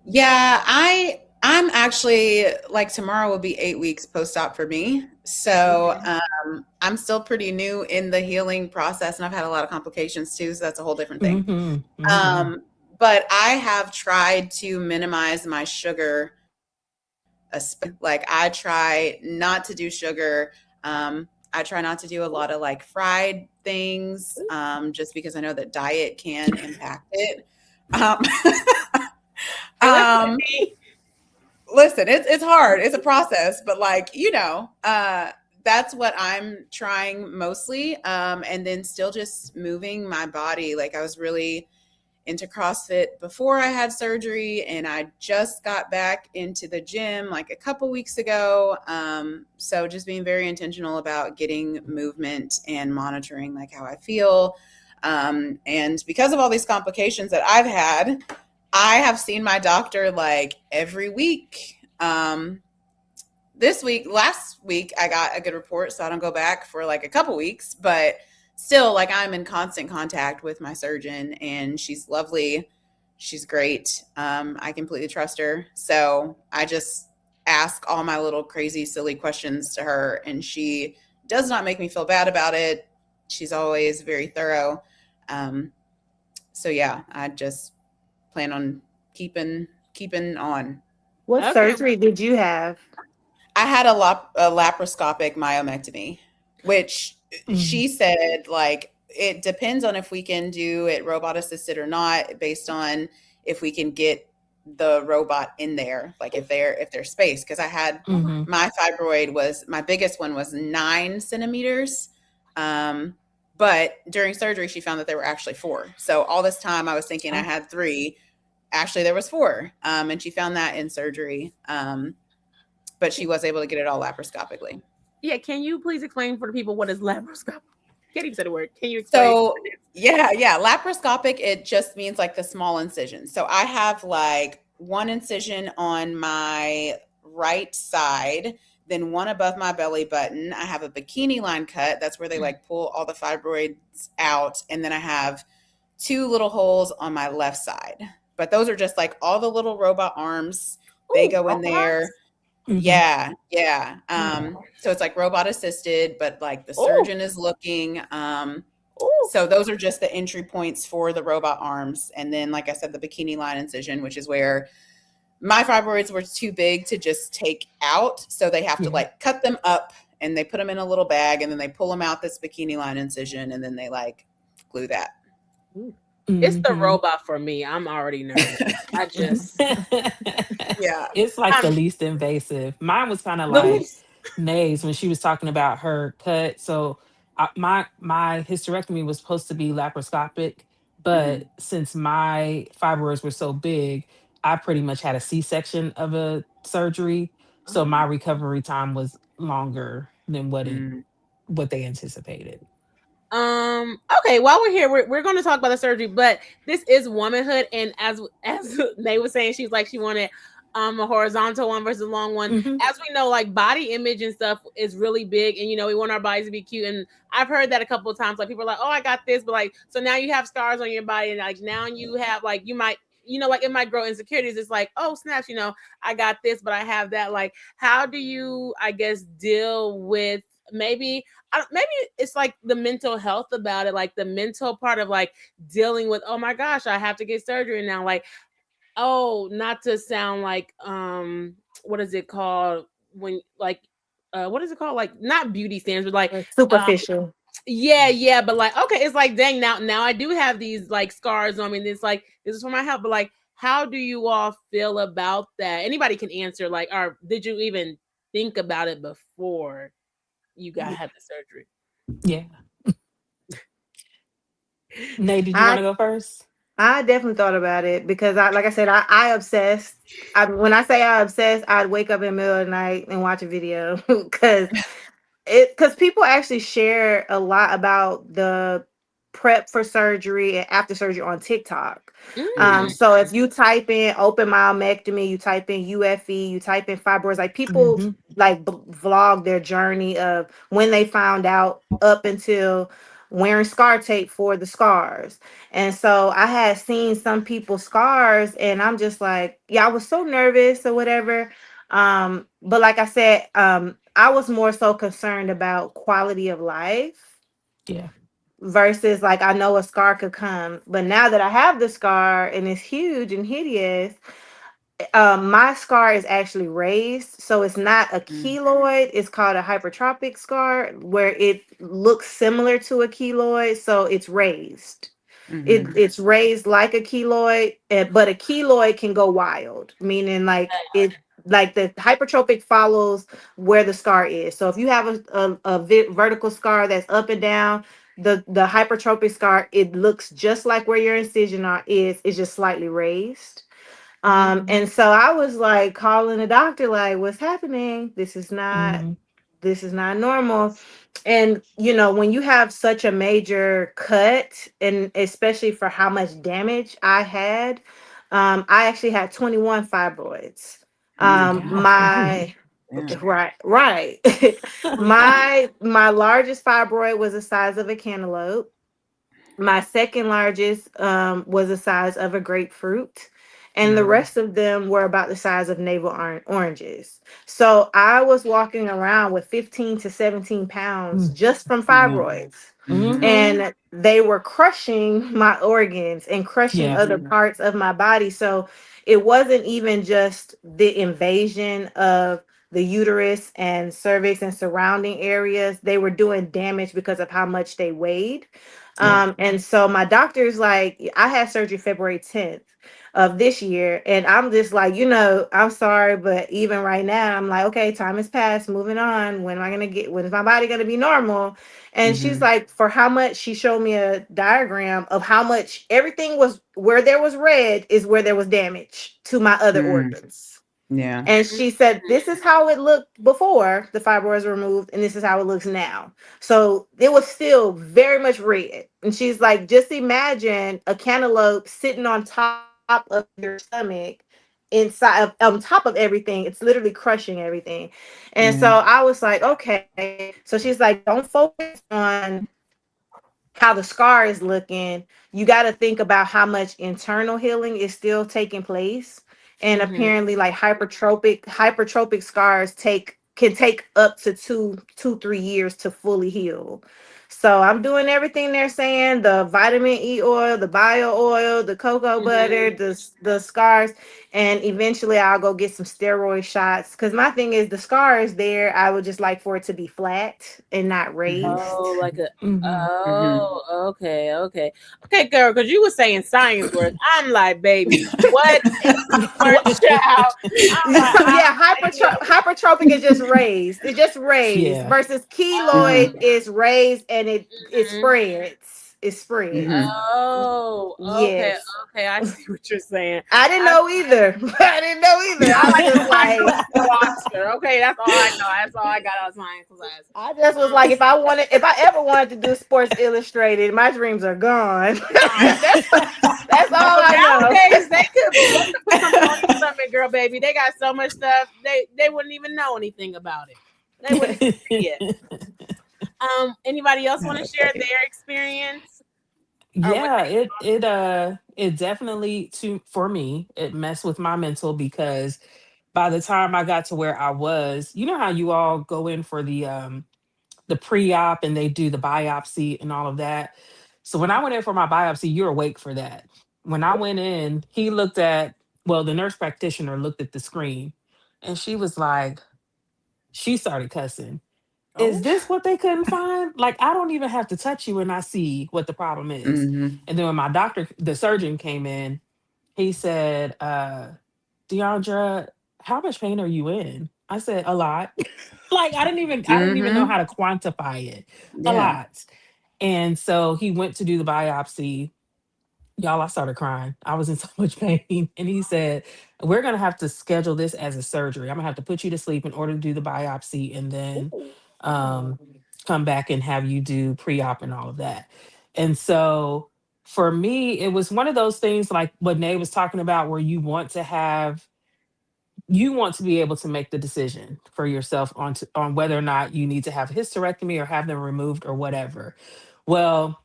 Yeah, I'm actually like tomorrow will be 8 weeks post-op for me. So Okay. I'm still pretty new in the healing process and I've had a lot of complications too, so that's a whole different thing. Mhm. Mhm. Um, but I have tried to minimize my sugar. Like I try not to do sugar. I try not to do a lot of like fried things, just because I know that diet can impact it. Um, And listen to um, me. listen, it's hard. It's a process, but like, that's what I'm trying mostly. And then still just moving my body. Like I was really into CrossFit before I had surgery, and I just got back into the gym like a couple weeks ago. So just being very intentional about getting movement and monitoring like how I feel. And because of all these complications that I've had, I have seen my doctor like every week. Last week, I got a good report, so I don't go back for like a couple weeks, but still, like, I'm in constant contact with my surgeon, and she's lovely. She's great. I completely trust her. So I just ask all my little crazy, silly questions to her, and she does not make me feel bad about it. She's always very thorough. Um, so yeah, I just plan on keeping on. What Okay. surgery did you have? I had a laparoscopic myomectomy, which Mm. she said, like, it depends on if we can do it robot assisted or not, based on if we can get the robot in there, like if there's space. Because I had Mhm. my fibroid was my biggest one was 9 centimeters, but during surgery she found that there were actually 4. So all this time I was thinking I Oh, had 3. Actually, there was 4, and she found that in surgery. But she was able to get it all laparoscopically. Yeah, can you please explain for the people what is laparoscopy? Can't even say the word. Can you explain? So yeah, laparoscopic, it just means like the small incision. So I have like one incision on my right side, then one above my belly button. I have a bikini line cut. That's where they like pull all the fibroids out. And then I have 2 little holes on my left side. But those are just like all the little robot arms. They Oh, go in there. robots. mhm. Yeah, yeah. So it's like robot assisted, but like the Oh, surgeon is looking. oh. So those are just the entry points for the robot arms. And then, like I said, the bikini line incision, which is where my fibroids were too big to just take out. So they have to Yeah. like cut them up and they put them in a little bag and then they pull them out this bikini line incision and then they like glue that. Ooh. It's the Mhm. robot for me. I'm already nervous. I just Yeah. It's like I'm the least invasive. Mine was kind of the like least. Nays when she was talking about her cut. So my hysterectomy was supposed to be laparoscopic, Mhm. but since my fibroids were so big, I pretty much had a C-section of a surgery. So my Oh. recovery time was longer than Mm. what they anticipated. Okay, while we're here, we're going to talk about the surgery, but this is womanhood, and as they were saying, she was like she wanted a horizontal one versus a long one. Hmm. As we know, like body image and stuff is really big, and we want our bodies to be cute. And I've heard that a couple of times. Like people are like, "Oh, I got this," but like, so now you have scars on your body, and like now you have like you might. Like it might grow insecurities. It's like, oh snaps, I got this, but I have that. Like, how do you, I guess, deal with maybe maybe it's like the mental health about it, like the mental part of like dealing with, oh my gosh, I have to get surgery now. Like, oh, not to sound like what is it called when like what is it called? Like not beauty standards, but like um Superficial. yeah, but like okay, it's like dang, now I do have these like scars on me, and it's like this is for my health, but like how do you all feel about that? Anybody can answer, like, or did you even think about it before you got had the surgery? Yeah. Nay, did you want I to go first? I definitely thought about it because like I said, I obsessed. When I say I obsessed, I'd wake up in the middle of the night and watch a video because people actually share a lot about the prep for surgery and after surgery on TikTok. Mm. Mhm. So if you type in open myomectomy, you type in UFE, you type in fibroids, like people Hmm. like vlog their journey of when they found out up until wearing scar tape for the scars. And so I had seen some people's scars and I'm just like, yeah, I was so nervous or whatever. But like I said, I was more so concerned about quality of life Yeah. versus like I know a scar could come. But now that I have the scar and it's huge and hideous, my scar is actually raised, so it's not a Mm. keloid. It's called a hypertrophic scar, where it looks similar to a keloid, so it's raised. Mhm. It's raised like a keloid, but a keloid can go wild, meaning like it. like the hypertrophic follows where the scar is. So if you have a vertical scar that's up and down, the hypertrophic scar, it looks just like where your incision is. It's just slightly raised. And so I was like calling the doctor, like, what's happening? Mhm. This is not normal. And you know, when you have such a major cut, and especially for how much damage I had, I actually had 21 fibroids. Mm. God dang. My Yeah. right. My largest fibroid was the size of a cantaloupe. My second largest was the size of a grapefruit, and the Mm. rest of them were about the size of navel oranges. So I was walking around with 15 to 17 pounds Mm. just from Yeah. fibroids, Mm-hmm. Mhm. and they were crushing my organs and crushing Yeah. other parts of my body. So it wasn't even just the invasion of the uterus and cervix and surrounding areas. They were doing damage because of how much they weighed. Yeah. And so my doctor's like, I had surgery February 10th of this year. And I'm just like, I'm sorry, but even right now, I'm like, okay, time has passed, moving on. When is my body gonna be normal? And she's Mm-hmm. like, for how much, she showed me a diagram of how much everything was where there was red is where there was damage to my other Mm. organs. Yeah. And she said, this is how it looked before the fibroids were removed, and this is how it looks now. So it was still very much red. And she's like, just imagine a cantaloupe sitting on top of your stomach, inside of on top of everything. It's literally crushing everything. And so Yeah. I was like, okay. So she's like, don't focus on how the scar is looking. You got to think about how much internal healing is still taking place. And Mm-hmm. apparently, like hypertrophic scars can take up to 3 years to fully heal. So I'm doing everything they're saying: the vitamin E oil, the bio oil, the cocoa butter, Mm-hmm. the scars, and eventually I'll go get some steroid shots. Because my thing is, the scar is there. I would just like for it to be flat and not Mm-hmm. raised. Oh, like a Mhm. Mm-hmm. oh, okay, okay, okay, girl. Because you were saying science words. I'm like, baby, what in the word, child? Yeah, I'm like, hypertrophic is just raised. It's just raised Yeah. versus keloid Mm-hmm. oh, is raised and it mhm. spreads. It spreads. Mm-hmm. Oh, okay, Yes. okay. I see what you're saying. I didn't I, know either. I didn't know either. I'm I was like just a like, science watcher. Okay, that's all I know. That's all I got out of science class. I just was like, if I ever wanted to do Sports Illustrated, my dreams are gone. That's all No, I know. nowadays they could put something on your stomach, girl, baby. They got so much stuff. They wouldn't even know anything about it. They wouldn't even see it. Anybody else No, want to that's share funny. their experience or what Yeah, they it definitely to for me, it messed with my mental because by the time I got to where I was, you know how you all go in for the pre-op and they do the biopsy and all of that. So when saw? I went in for my biopsy, you're awake for that. When I went in, he looked at, well, the nurse practitioner looked at the screen and she was like, she started cussing. Oh, Is this what they couldn't find? Like, I don't even have to touch you and I see what the problem is. Mm-hmm. And then when my doctor, the surgeon came in, he said, Deandra, how much pain are you in? I said, a lot. Like I didn't even know Mm-hmm. how to quantify it. A Yeah. lot. And so he went to do the biopsy. Y'all, I started crying. I was in so much pain. And he said, we're gonna have to schedule this as a surgery. I'm gonna have to put you to sleep in order to do the biopsy and then um come back and have you do pre-op and all of that. And so for me, it was one of those things like what Nay was talking about, where you want to be able to make the decision for yourself on whether or not you need to have a hysterectomy or have them removed or whatever. Well,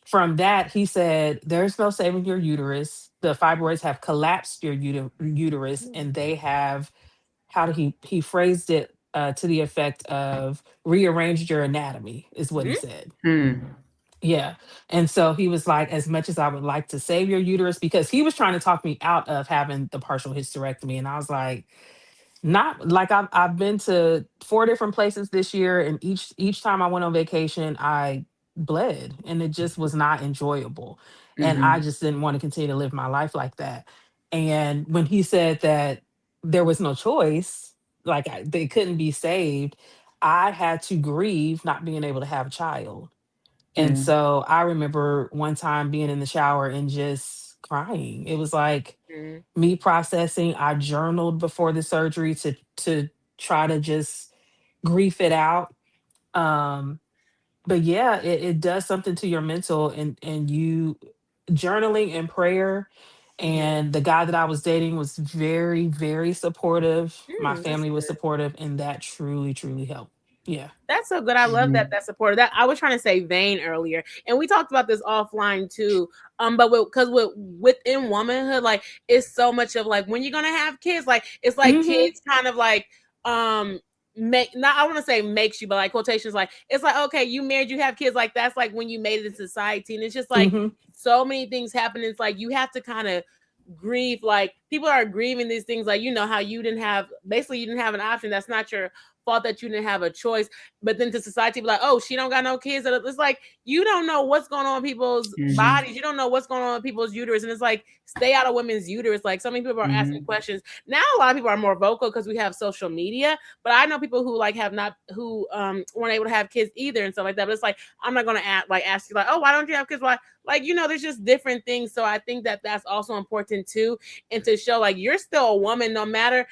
from that, he said, there's no saving your uterus. The fibroids have collapsed your uterus, and they have, how did he phrased it to the effect of rearranged your anatomy, is what he mm, said. Mm. Yeah. And so he was like, as much as I would like to save your uterus, because he was trying to talk me out of having the partial hysterectomy. And I was like, not like I've been to four different places this year, and each time I went on vacation, I bled, and it just was not enjoyable, and I Mm-hmm. just didn't want to continue to live my life like that. And when he said that there was no choice. Like they couldn't be saved. I had to grieve not being able to have a child. And Mm. so I remember one time being in the shower and just crying. It was like Mhm. me processing. I journaled before the surgery to try to just grief it out. Um, but yeah, it does something to your mental, and you journaling and prayer. Yeah. And the guy that I was dating was very, very supportive. My That's family was good. supportive, and that truly, truly helped. Yeah. That's so good. I love that Mhm. that support. That I was trying to say vein earlier, and we talked about this offline too. But because within womanhood, like it's so much of like when you're gonna have kids, like it's like Hmm. kids kind of like make not I want to say makes you, but like quotations like it's like okay, you married, you have kids, like that's like when you made it in society, and it's just like Hmm. so many things happen. It's like you have to kind of grieve, like people are grieving these things, like you know how you didn't have basically you didn't have an option. That's not your fault that you didn't have a choice, but then to society be like, oh, she don't got no kids. And it's like you don't know what's going on in people's Mhm. bodies. You don't know what's going on in people's uterus. And it's like stay out of women's uterus. Like so many people are asking Mhm. questions. Now a lot of people are more vocal because we have social media. But I know people who like have not who weren't able to have kids either and stuff like that. But it's like I'm not gonna ask you like, oh, why don't you have kids? Why? Like, you know, there's just different things. So I think that that's also important too. And to show like you're still a woman, no matter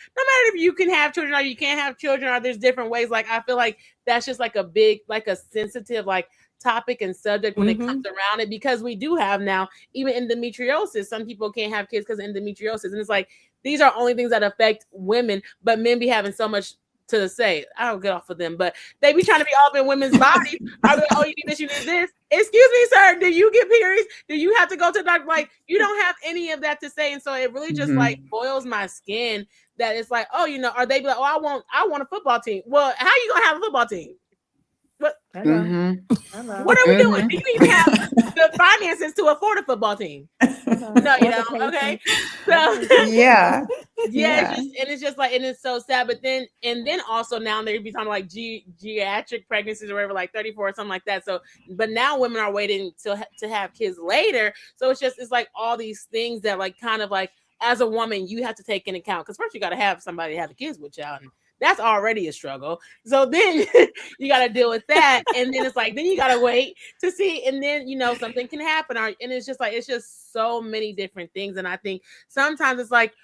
if you can have children or you can't have children, or there's different ways. Like I feel like that's just like a big, like a sensitive like topic and subject when it comes Hmm. around it, because we do have now even endometriosis. Some people can't have kids because of endometriosis, and it's like these are only things that affect women, but men be having so much to say. I don't get off of them, but they be trying to be all up in women's bodies. Are they like, oh, you need this, you need this? Excuse me, sir. Do you get periods? Do you have to go to the doctor? Like, you don't have any of that to say. And so it really just like Mhm. boils my skin that it's like, oh, are they be like, oh, I want a football team. Well, how you gonna have a football team? What Hello. Mhm. Hello. what are we doing? Mhm. Do you even have the finances to afford a football team? Hello. No, you Or the don't. Okay. patience. Or the So patience. Yeah. yeah, Yeah. it's just like, and it's so sad. But then also now they be talking like geriatric pregnancies or whatever, like 34 or something like that. So, but now women are waiting to have kids later. So it's like all these things that like kind of like as a woman you have to take into account, because first you got to have somebody to have the kids with y'all, and that's already a struggle. So then you got to deal with that, and then it's like then you got to wait to see, and then something can happen, and it's just like it's just so many different things, and I think sometimes it's like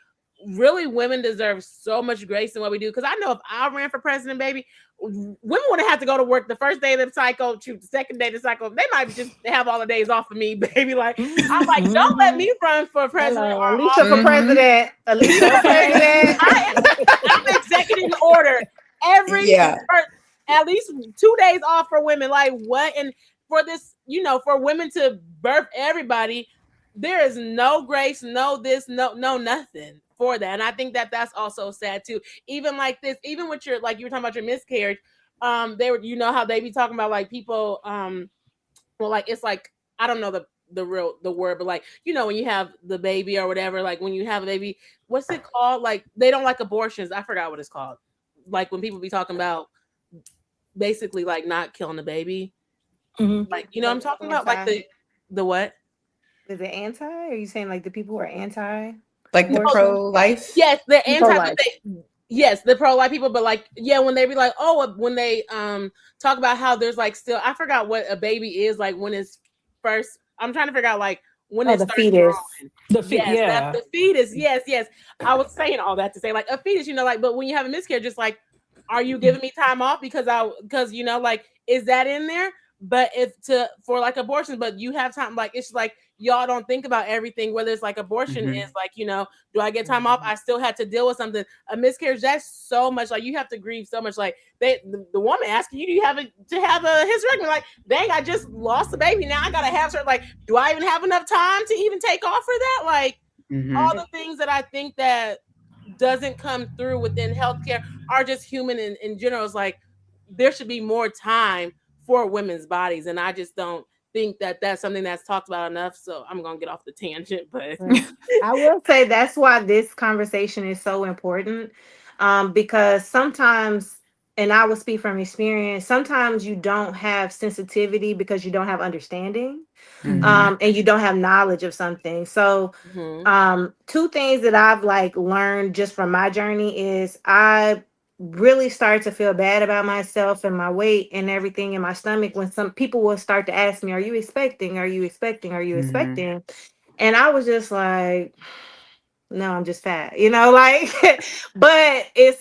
really women deserve so much grace in what we do. Because I know if I ran for president, baby, women would have to go to work the first day of the cycle, shoot, the second day of the cycle. They might just have all the days off of me, baby. Like I'm like, don't let Hmm. me run for president Hello. or Alicia for office. Mhm. president. Alicia for Okay. president. I'm executive order every Yeah. at least 2 days off for women. Like what? And for this, for women to birth everybody, there is no grace, no this, no nothing for that. And I think that that's also sad too. Even like this, even with your like you were talking about your miscarriage, they were how they be talking about like people well like it's like I don't know the word, but like when you have the baby or whatever, like when you have a baby, what's it called? Like they don't like abortions. I forgot what it's called. Like when people be talking about basically like not killing the baby. Hmm. Like I'm Like talking about like anti. the what? Is it anti? Are you saying like the people who are anti Like the No, abortion? pro-life. yes, the anti, Pro but life. yes, the pro life people, but like when they be like, oh, when they talk about how there's like still, I forgot what a baby is like when it's first. I'm trying to figure out like when Oh, it the starts fetus. growing. The feet, Yes, that yeah. the fetus. Yes, yes. I was saying all that to say like a fetus, like, but when you have a miscarriage, just like, are you giving me time off because like is that in there? But if to for like abortions, but you have time, like it's like y'all don't think about everything. Whether it's like abortion is Mhm. like do I get time off? I still had to deal with something. A miscarriage, that's so much. Like you have to grieve so much. Like the woman asking you, do you have to have a hysterectomy? Like, dang, I just lost a baby. Now I gotta have her. Like, do I even have enough time to even take off for that? Like all Mhm. the things that I think that doesn't come through within healthcare are just human in general. It's like there should be more time for women's bodies, and I just don't think that that's something that's talked about enough. So I'm gonna get off the tangent, but Right. I will say that's why this conversation is so important. Because sometimes and I will speak from experience, sometimes you don't have sensitivity because you don't have understanding, Mhm. and you don't have knowledge of something. So Mm-hmm. two things that I've like learned just from my journey is I really started to feel bad about myself and my weight and everything in my stomach when some people will start to ask me, are you expecting, are you expecting, are you Mhm. expecting? And I was just like, no, I'm just fat, you know, like, but it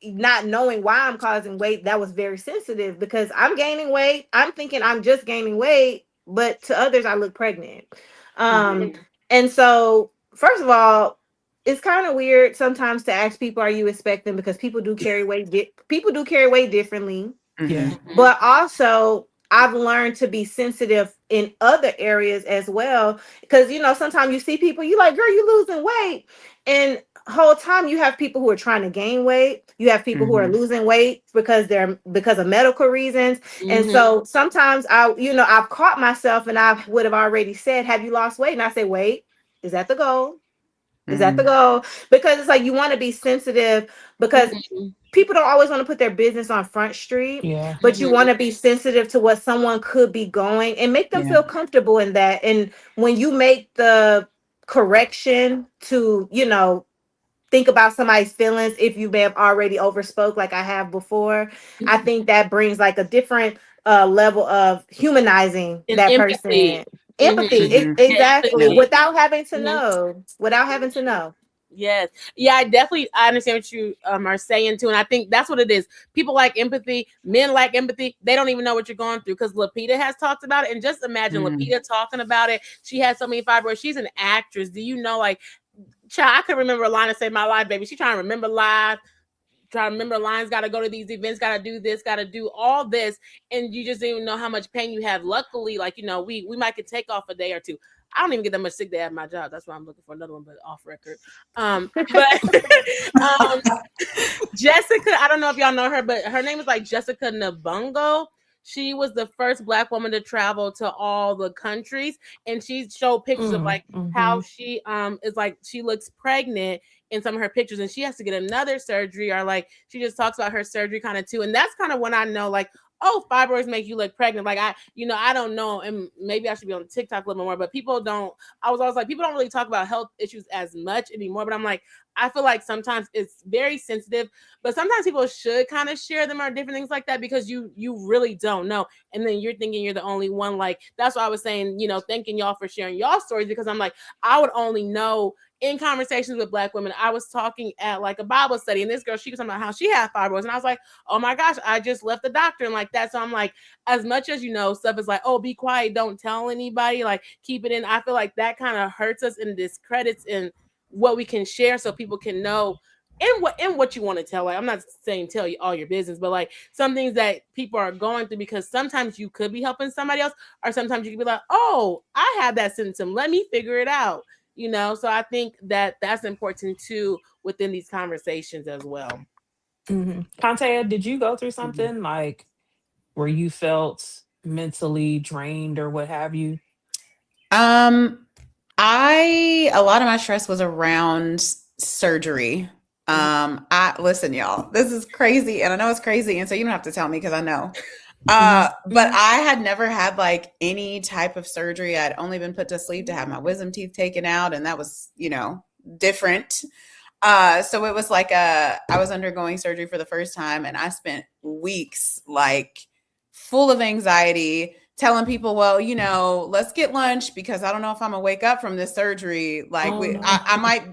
not knowing why I'm causing weight, that was very sensitive because I'm gaining weight. I'm thinking I'm just gaining weight, but to others, I look pregnant. Um, Mm-hmm. and so, first of all, it's kind of weird sometimes to ask people, "Are you expecting?" Because people do carry weight. People do carry weight differently, Yeah. Mhm. Mm-hmm. but also I've learned to be sensitive in other areas as well. Because sometimes you see people, you like, girl, you losing weight, and whole time you have people who are trying to gain weight. You have people who are Mhm. losing weight because of medical reasons. And Mm-hmm. so sometimes I've caught myself and I would have already said, "Have you lost weight?" And I say, "Wait, is that the goal? Is that the Mhm. goal?" Because it's like you want to be sensitive because Mm-hmm. people don't always want to put their business on Front Street, Yeah. but you want Mm-hmm. to be sensitive to what someone could be going and make them Yeah. feel comfortable in that. And when you make the correction to, think about somebody's feelings, if you may have already overspoke like I have before, I think that brings like a different level of humanizing And that empathy. person. Empathy, Mm-hmm. Mhm. Yeah, exactly, Yeah. empathy. without having to Mm-hmm. know, without having to know. Yes. Yeah, I understand what you are saying too. And I think that's what it is. People like empathy, men like empathy. They don't even know what you're going through because Lapita has talked about it. And just imagine Mhm. Lapita talking about it. She has so many fibroids. She's an actress. Do you know, like, child, I could remember a line to save my life, baby. She trying to remember live, trying to remember lines, got to go to these events, got to do this, got to do all this, and you just didn't even know how much pain you have. Luckily, like, we might could take off a day or two. I don't even get that much sick day at my job. That's why I'm looking for another one, but off record. But um, Jessica, I don't know if y'all know her, but her name is like Jessica Nabungo. She was the first Black woman to travel to all the countries, and she showed pictures of like how Mm-hmm. she is like she looks pregnant in some of her pictures, and she has to get another surgery, or like she just talks about her surgery kind of too, and that's kind of when I know like, oh, fibroids make you look pregnant. Like I don't know, and maybe I should be on TikTok a little more, but people don't. I was always like, people don't really talk about health issues as much anymore, but I'm like, I feel like sometimes it's very sensitive, but sometimes people should kind of share them or different things like that because you really don't know, and then you're thinking you're the only one. Like that's why I was saying, thanking y'all for sharing y'all stories, because I'm like, I would only know in conversations with Black women. I was talking at like a Bible study, and this girl, she was talking about how she had fibroids, and I was like, oh my gosh, I just left the doctor and like that. So I'm like, as much as stuff is like, oh, be quiet, don't tell anybody, like keep it in. I feel like that kind of hurts us and discredits in what we can share, so people can know in what you want to tell. Like, I'm not saying tell you all your business, but like some things that people are going through, because sometimes you could be helping somebody else, or sometimes you could be like, oh, I have that symptom, let me figure it out. So I think that that's important too within these conversations as well. Mm-hmm. Contea, did you go through Mhm. something like where you felt mentally drained or what have you? Um, a lot of my stress was around surgery. I listen, y'all, this is crazy, and I know it's crazy, and so you don't have to tell me because I know. Mm-hmm. But I had never had like any type of surgery. I'd only been put to sleep to have my wisdom teeth taken out, and that was, different. So it was like I was undergoing surgery for the first time, and I spent weeks like full of anxiety, telling people, well, let's get lunch because I don't know if I'm gonna wake up from this surgery. Like Oh no. I might,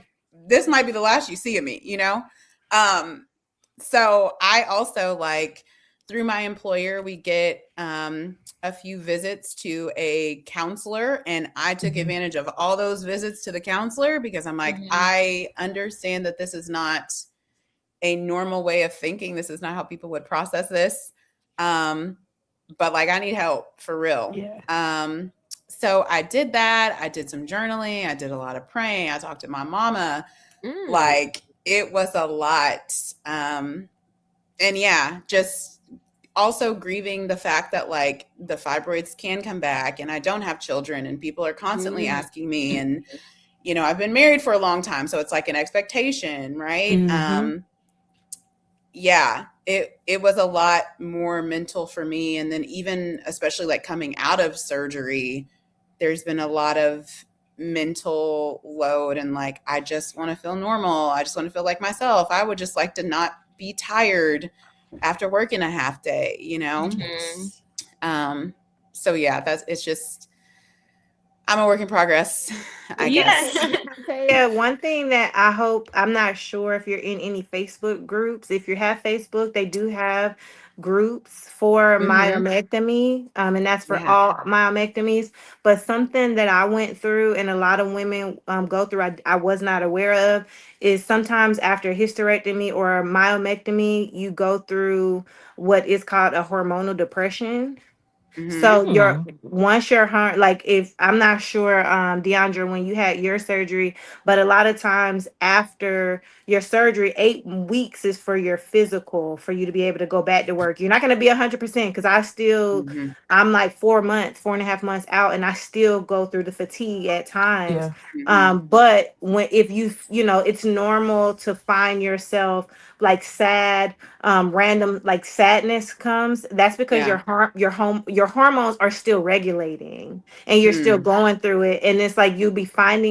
this might be the last you see of me. Um, so I also like through my employer, we get a few visits to a counselor, and I took Mm-hmm. advantage of all those visits to the counselor because I'm like, Mhm. I understand that this is not a normal way of thinking. This is not how people would process this. Um, but like, I need help for real. Yeah. So I did that. I did some journaling. I did a lot of praying. I talked to my mama. Mm. Like, it was a lot. And yeah, just also grieving the fact that like the fibroids can come back and I don't have children and people are constantly Mm. asking me, and I've been married for a long time, so it's like an expectation, right? Mm-hmm. yeah, it was a lot more mental for me. And then even especially like coming out of surgery, there's been a lot of mental load and like I just want to feel normal. I just want to feel like myself. I would just like to not be tired after working a half day, you know? Mhm. Yes. Um so yeah, that's it's just I'm a work in progress, I Yeah. guess. Yeah, one thing that I hope, I'm not sure if you're in any Facebook groups. If you have Facebook, they do have groups for Mhm. myomectomy, and that's for Yeah. all myomectomies. But something that I went through, and a lot of women go through, I was not aware of, is sometimes after hysterectomy or myomectomy, you go through what is called a hormonal depression. Mhm. So your Hmm. once your heart, like, if I'm not sure, Deandra, when you had your surgery, but a lot of times after your surgery, 8 weeks is for your physical, for you to be able to go back to work. You're not gonna be 100% because Mhm. I'm like 4 months, 4.5 months out, and I still go through the fatigue at times. Yeah. Mhm. But when if it's normal to find yourself like sad, random like sadness comes. That's because Yeah. your hormones are still regulating, and you're still Mm. going through it, and it's like you'll be trying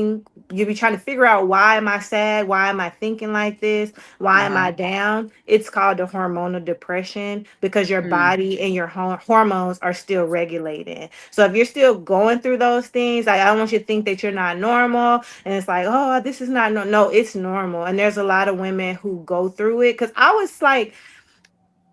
to figure out, why am I sad, why am I thinking like this, why am Uh-huh. I down. It's called the hormonal depression because your Mm. body and your hormones are still regulating. So if you're still going through those things, I don't want you to think that you're not normal, and it's like, oh, this is not, no, it's normal. And there's a lot of women who go through it, because I was like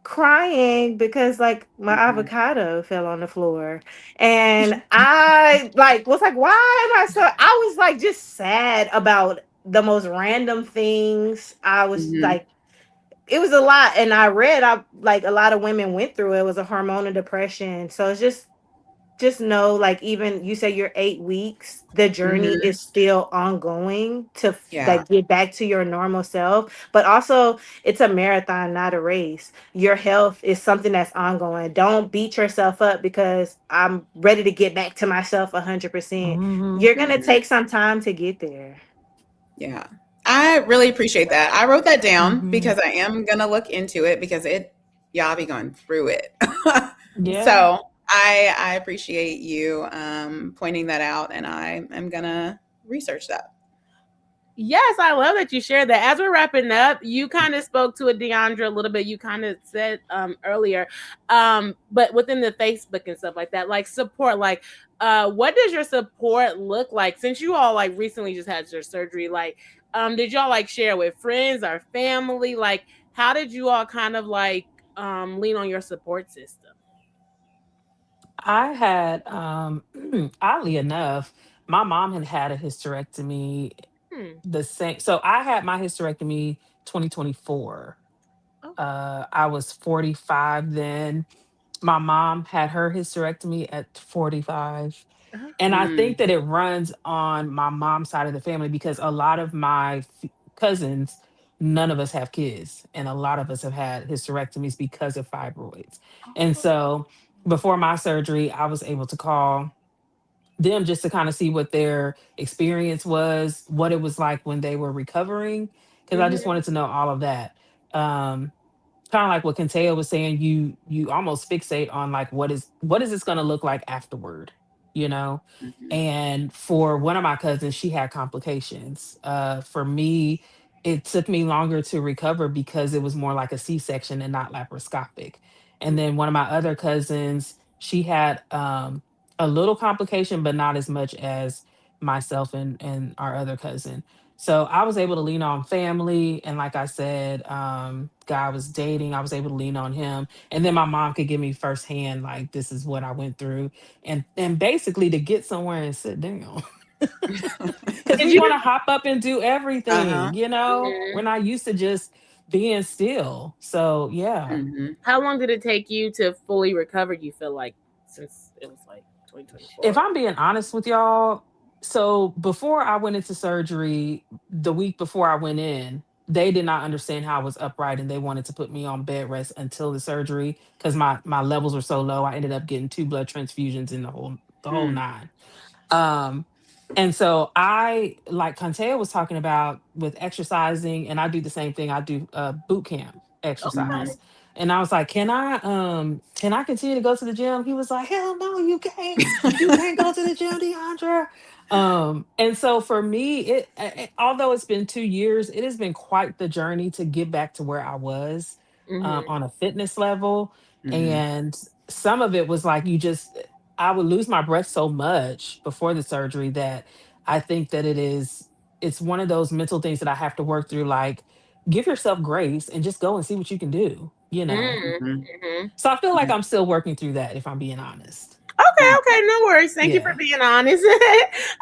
crying because like my Mhm. avocado fell on the floor, and I like was like, why am I so, I was like just sad about the most random things. I was Mhm. like, it was a lot. And I read, I like, a lot of women went through it. It was a hormonal depression. So it's just know, like, even you say you're 8 weeks, the journey Mhm. is still ongoing to Yeah. like get back to your normal self. But also, it's a marathon, not a race. Your health is something that's ongoing. Don't beat yourself up because I'm ready to get back to myself 100%. Hmm. You're gonna Mhm. take some time to get there. Yeah. I really appreciate that. I wrote that down Hmm. because I am gonna look into it because y'all be going through it. Yeah. So I appreciate you pointing that out, and I am gonna research that. Yes, I love that you shared that. As we're wrapping up, you kind of spoke to it, Deandra, a little bit. You kind of said earlier, but within the Facebook and stuff like that, like support, like what does your support look like since you all like recently just had your surgery? Like, did y'all like share with friends or family? Like, how did you all kind of like lean on your support system? I had, oddly enough, my mom had had a hysterectomy Hmm. the same. So I had my hysterectomy 2024. Oh. I was 45 then. My mom had her hysterectomy at 45. Uh-huh. And I think Mm. that it runs on my mom's side of the family because a lot of my cousins, none of us have kids. And a lot of us have had hysterectomies because of fibroids. And Oh. so before my surgery, I was able to call them just to kind of see what their experience was, what it was like when they were recovering, because I just Mhm. wanted to know all of that. Um, Kind of like what Kenteo was saying, you almost fixate on like what is this going to look like afterward, you know? Mhm. And for one of my cousins, she had complications. For me, it took me longer to recover because it was more like a C-section and not laparoscopic. And Mm. then one of my other cousins, she had a little complication, but not as much as myself and our other cousin. So I was able to lean on family. And like I said, guy I was dating, I was able to lean on him. And then my mom could give me firsthand, like, this is what I went through. And basically to get somewhere and sit down. Because Did we you? want to hop up and do Uh-huh. everything, you know? We're Mhm. not used to just being still. So yeah. Mhm. How long did it take you to fully recover? You feel like since it was like If 2024. I'm being honest with y'all, so before I went into surgery, the week before I went in, they did not understand how I was upright and they wanted to put me on bed rest until the surgery because my levels were so low. I ended up getting two blood transfusions in the whole Mm. nine. Um and so I, like Contea was talking about with exercising, and I do the same thing. I do boot camp. Okay. exercise. And I was like, can I continue to go to the gym? He was like, hell no, you can't. You can't go to the gym, Deandra. And so for me, although it's been 2 years, it has been quite the journey to get back to where I was Mm-hmm. on a fitness level. Mhm. And some of it was like I would lose my breath so much before the surgery that I think that it's one of those mental things that I have to work through. Like, give yourself grace and just go and see what you can do, you know? Mhm. Mm-hmm. So I feel like Yeah. I'm still working through that, if I'm being honest. Okay, Yeah. okay, no worries. Thank you for Yeah. being honest.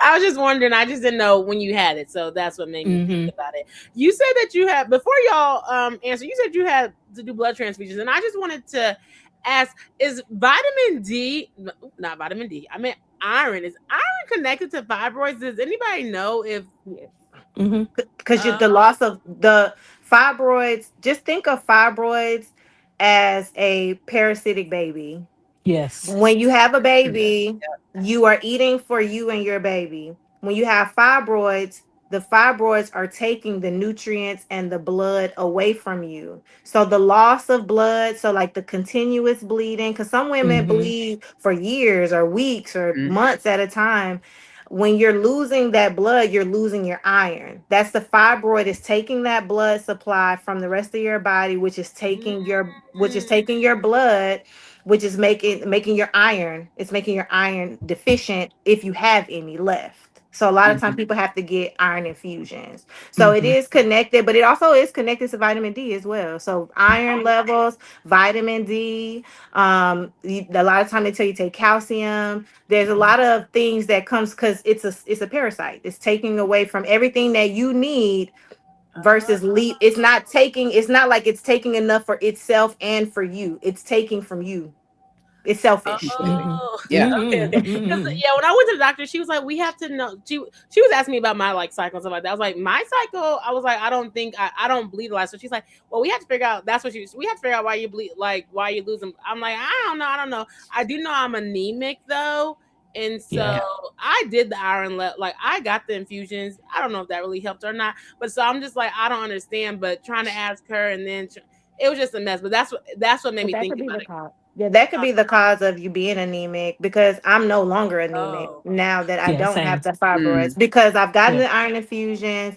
I was just wondering. I just didn't know when you had it, so that's what made me think Hmm. about it. You said that you had before y'all answer. You said you had to do blood transfusions, and I just wanted to ask: is vitamin D not vitamin D? I mean iron. Is iron connected to fibroids? Does anybody know if? Yes. Hmm. Because Uh, the loss of the fibroids, just think of fibroids as a parasitic baby. Yes. When you have a Yeah. baby, you are eating for you and your baby. When you have fibroids, the fibroids are taking the nutrients and the blood away from you. So the loss of blood, so like the continuous bleeding, because some women Hmm. bleed for years or weeks or Mhm. months at a time. When you're losing that blood, you're losing your iron. That's the fibroid is taking that blood supply from the rest of your body, which is mm, taking your blood, which is making your iron, it's making your iron deficient if you have any left. So a lot of times Mhm. people have to get iron infusions. So it Hmm. is connected, but it also is connected to vitamin D as well. So iron levels, vitamin D, a lot of time they tell you take calcium. There's a lot of things that comes because it's a parasite. It's taking away from everything that you need versus leave. It's not like it's taking enough for itself and for you. It's taking from you. It's selfish. Absolutely. oh, Yeah. okay, okay. Because Hmm. yeah, when I went to the doctor, she was like, "We have to know." She was asking me about my like cycle and stuff like that. I was like, "My cycle." I was like, "I don't think I don't bleed a lot." So she's like, "Well, we have to figure out." That's what we have to figure out why you bleed, like why you lose them. I'm like, I don't know. I don't know. I do know I'm anemic though, and so Yeah. Yeah. I did the like I got the infusions. I don't know if that really helped or not, but so I'm just like I don't understand. But trying to ask her, and then it was just a mess. But that's what made But me that think could be about the it. cause. Yeah, that could be the cause of you being anemic because I'm no longer anemic Oh. now that I Yeah. don't have Same. the fibroids Mm. because I've gotten Yeah. the iron infusions.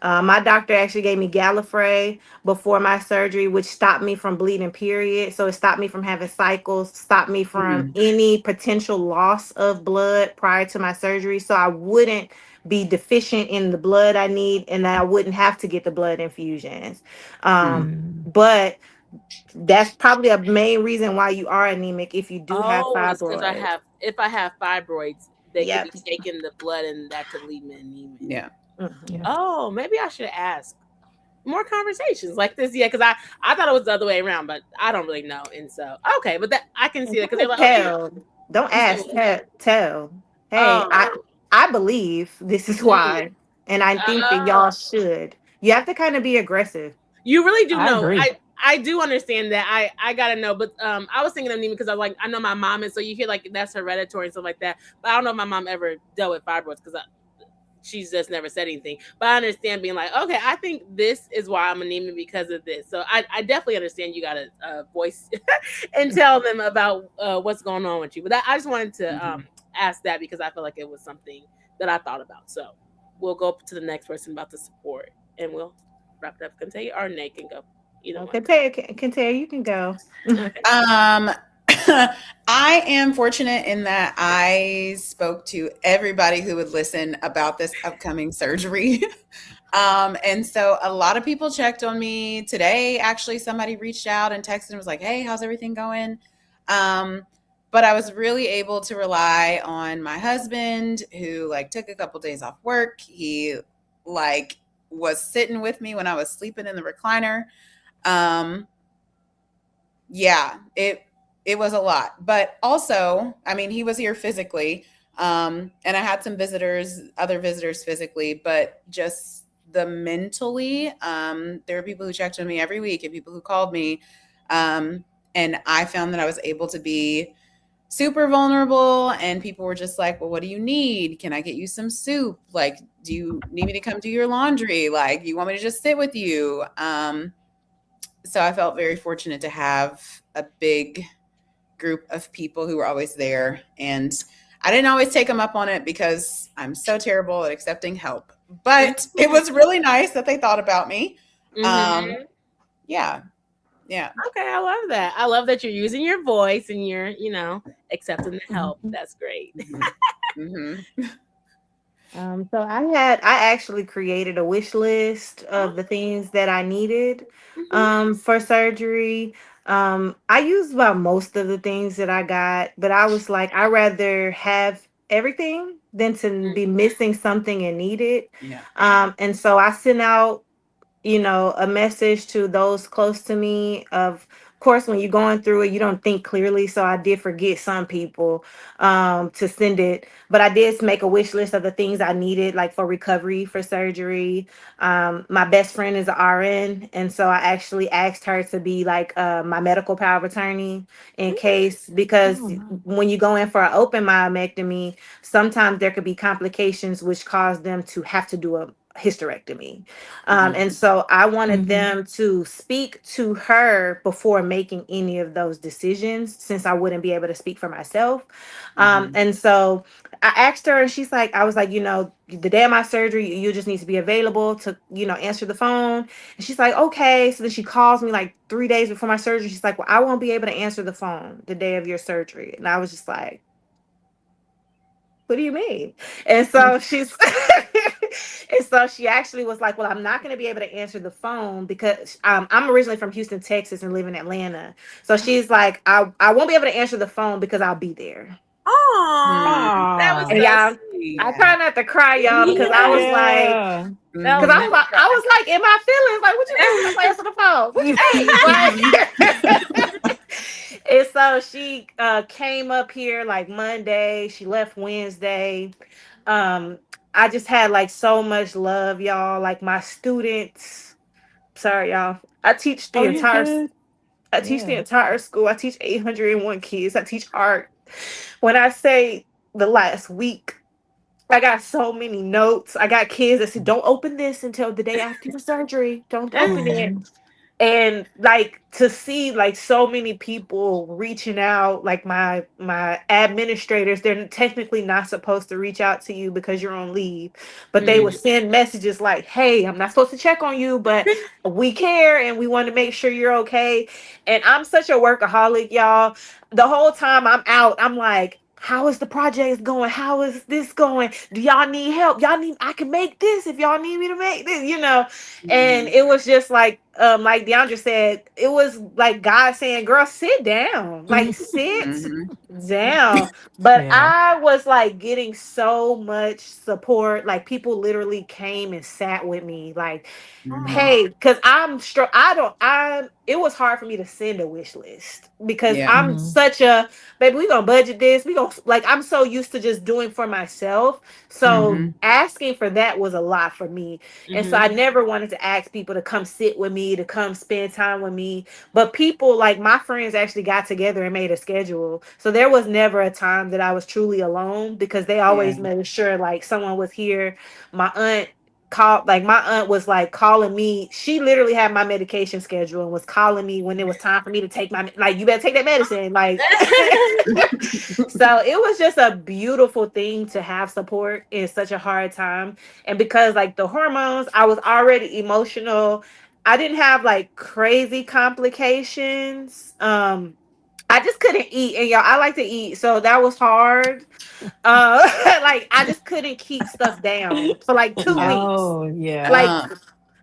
My doctor actually gave me Gallifrey before my surgery, which stopped me from bleeding, period. So it stopped me from having cycles, stopped me from Mhm. any potential loss of blood prior to my surgery. So I wouldn't be deficient in the blood I need and I wouldn't have to get the blood infusions. Mm. Mm. But that's probably a main reason why you are anemic if you do have Oh, it's because fibroids. if I have fibroids, they could be Yep. taking the blood and that could leave me anemic. Yeah. Mhm. Yeah. Oh, maybe I should ask more conversations like this. Yeah, because I thought it was the other way around, but I don't really know. And so okay, but that I can see And that because they're don't like, oh, tell. Don't you said ask. what? Tell. Hey, Oh, I believe this is mm, why, and I think that oh, y'all should. You have to kind of be aggressive. you really do I know. agree. I do understand that. I gotta know, but I was thinking of anemia because I know my mom, and so you hear like that's hereditary and stuff like that. But I don't know if my mom ever dealt with fibroids because she's just never said anything. But I understand being like, okay, I think this is why I'm anemic because of this. So I definitely understand you got to voice and tell them about what's going on with you. But I just wanted to Mhm. ask that because I feel like it was something that I thought about. So we'll go to the next person about the support and we'll wrap it up. Can tell you or Nate can go. Either one. Okay, tell you can go. Okay. Um, I am fortunate in that I spoke to everybody who would listen about this upcoming surgery. And so a lot of people checked on me today. Actually, somebody reached out and texted and was like, "Hey, how's everything going?" Um, but I was really able to rely on my husband, who like took a couple days off work. He like was sitting with me when I was sleeping in the recliner. Um, yeah, it was a lot. But also, I mean, he was here physically. And I had some visitors, other visitors physically, but just the mentally, there were people who checked on me every week and people who called me. Um, and I found that I was able to be super vulnerable and people were just like, well, what do you need? Can I get you some soup? Like, do you need me to come do your laundry? Like, you want me to just sit with you? So I felt very fortunate to have a big group of people who were always there. And I didn't always take them up on it because I'm so terrible at accepting help. But it was really nice that they thought about me. Mm-hmm. Um, yeah, yeah. Okay, I love that. I love that you're using your voice and you're, accepting the help. Mhm. That's great. Hmm. Hmm. So I actually created a wish list of the things that I needed Mhm. for surgery. I used about most of the things that I got, but I was like, I rather have everything than to be missing something and need it. Yeah. And so I sent out, a message to those close to me. Of course, when you're going through it, you don't think clearly. So I did forget some people to send it, but I did make a wish list of the things I needed, like for recovery for surgery. My best friend is an RN, and so I actually asked her to be like my medical power of attorney in case, Oh, because no. when you go in for an open myomectomy, sometimes there could be complications which cause them to have to do a hysterectomy. Hmm. And so I wanted Mhm. them to speak to her before making any of those decisions, since I wouldn't be able to speak for myself. Hmm. And so I asked her, and she's like, I was like, the day of my surgery, you just need to be available to, answer the phone. And she's like, okay. So then she calls me like 3 days before my surgery. She's like, well, I won't be able to answer the phone the day of your surgery. And I was just like, what do you mean? And so she's and so she actually was like, well, I'm not going to be able to answer the phone because I'm originally from Houston, Texas, and live in Atlanta. So she's like, I won't be able to answer the phone because I'll be there. Aw, that was Ah, And so y'all, sweet. I Yeah. try not to cry, y'all, because I was Yeah, like, yeah. that was because Hmm. good I was like in my feelings, like, what you mean you don't answer the phone? What you mean? Like, and so she came up here like Monday. She left Wednesday. Um, I just had like so much love, y'all. Like my students. Sorry, y'all. I teach the Oh, you're entire. good. I teach the Yeah. entire school. I teach 801 kids. I teach art. When I say the last week, I got so many notes. I got kids that said, "Don't open this until the day after the surgery. Don't open it." Mhm. And like to see like so many people reaching out, like my administrators, they're technically not supposed to reach out to you because you're on leave, but they Mhm. would send messages like, hey, I'm not supposed to check on you, but we care and we want to make sure you're okay. And I'm such a workaholic, y'all. The whole time I'm out, I'm like, how is the project going? How is this going? Do y'all need help? Y'all need, I can make this if y'all need me to make this. And Hmm. it was just like DeAndre said, it was like God saying, girl, sit down. Like sit Hmm. down. But Yeah. I was like getting so much support. Like people literally came and sat with me. Like, Hmm. Aw. hey, because I'm struck. I don't. I. It was hard for me to send a wish list because Yeah. I'm Mhm. such a baby. We gonna budget this. We gonna like. I'm so used to just doing for myself. So Hmm. Mhm. asking for that was a lot for me, and so Mhm. I never wanted to ask people to come sit with me, to come spend time with me. But people like my friends actually got together and made a schedule. So there was never a time that I was truly alone because they Yeah. always made sure like someone was here. My aunt called, like my aunt was like calling me. She literally had my medication schedule and was calling me when it was time for me to take my, like, you better take that medicine. Like so it was just a beautiful thing to have support in such a hard time. And because like the hormones, I was already emotional. I didn't have like crazy complications. I just couldn't eat. And y'all, I like to eat. So that was hard. Like I just couldn't keep stuff down for like two Yeah. weeks. Oh, yeah. Like Uh,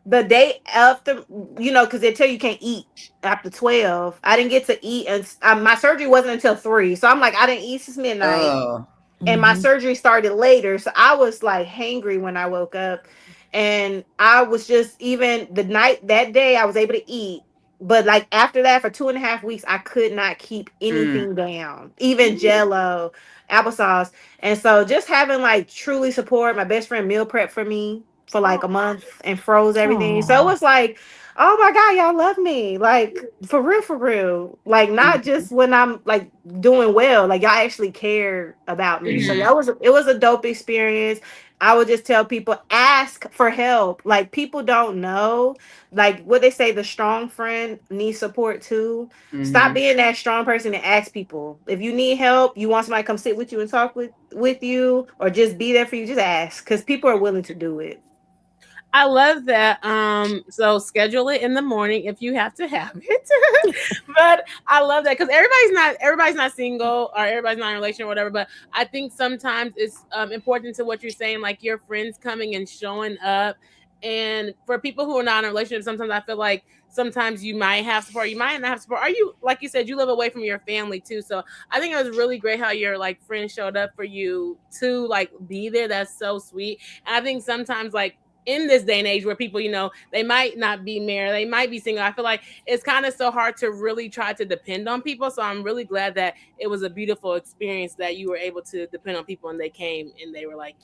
the day after, because they tell you can't eat after 12. I didn't get to eat, and my surgery wasn't until 3. So I'm like, I didn't eat since midnight, oh. and my Mhm. surgery started later. So I was like hangry when I woke up. And I was just, even the night that day, I was able to eat. But like after that, for 2.5 weeks, I could not keep Mm. anything down, even jello, applesauce. And so just having like truly support, my best friend meal prep for me for like a month and froze everything. So it Oh. was like oh my God, y'all love me. Like for real, for real. Like not Mhm. just when I'm like doing well. Like y'all actually care about me. So Mhm. that was it was a dope experience. I would just tell people ask for help. Like people don't know. Like what they say, the strong friend needs support too. Stop Mhm. being that strong person and ask people. If you need help, you want somebody to come sit with you and talk with you, or just be there for you, just ask. Because people are willing to do it. I love that. So schedule it in the morning if you have to have it. But I love that because everybody's not single or everybody's not in a relationship or whatever. But I think sometimes it's important to what you're saying, like your friends coming and showing up. And for people who are not in a relationship, sometimes I feel like sometimes you might have support, you might not have support. Are you, like you said, you live away from your family too? So I think it was really great how your like friends showed up for you to like be there. That's so sweet. And I think sometimes like in this day and age where people, they might not be married, they might be single. I feel like it's kind of so hard to really try to depend on people. So I'm really glad that it was a beautiful experience that you were able to depend on people and they came and they were like,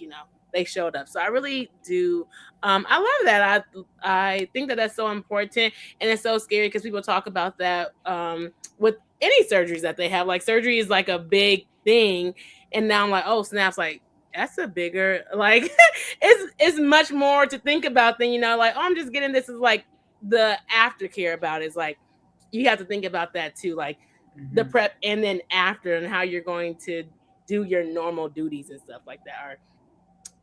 they showed up. So I really do. I love that. I think that that's so important, and it's so scary because people talk about that with any surgeries that they have. Like surgery is like a big thing, and now I'm like, oh snaps, like that's a bigger like it's much more to think about than like, oh, I'm just getting this. Is like the aftercare about it is like you have to think about that too, like the Mhm. prep and then after and how you're going to do your normal duties and stuff like that, or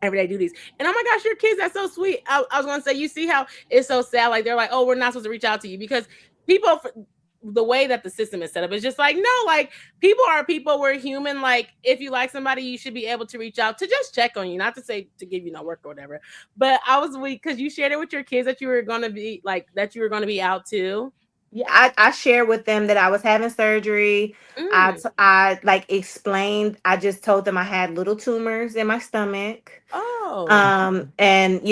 everyday duties. And oh my gosh, your kids, that's so sweet. I was gonna say, you see how it's so sad, like they're like, oh, we're not supposed to reach out to you because people, the way that the system is set up is just like, no, like people are people, we're human. Like if you like somebody, you should be able to reach out to just check on you, not to say to give you no work or whatever. But I was weak because you shared it with your kids that you were gonna be like that you were gonna be out too. Yeah, I shared with them that I was having surgery. Mm. I like explained. I just told them I had little tumors in my stomach. Oh. And and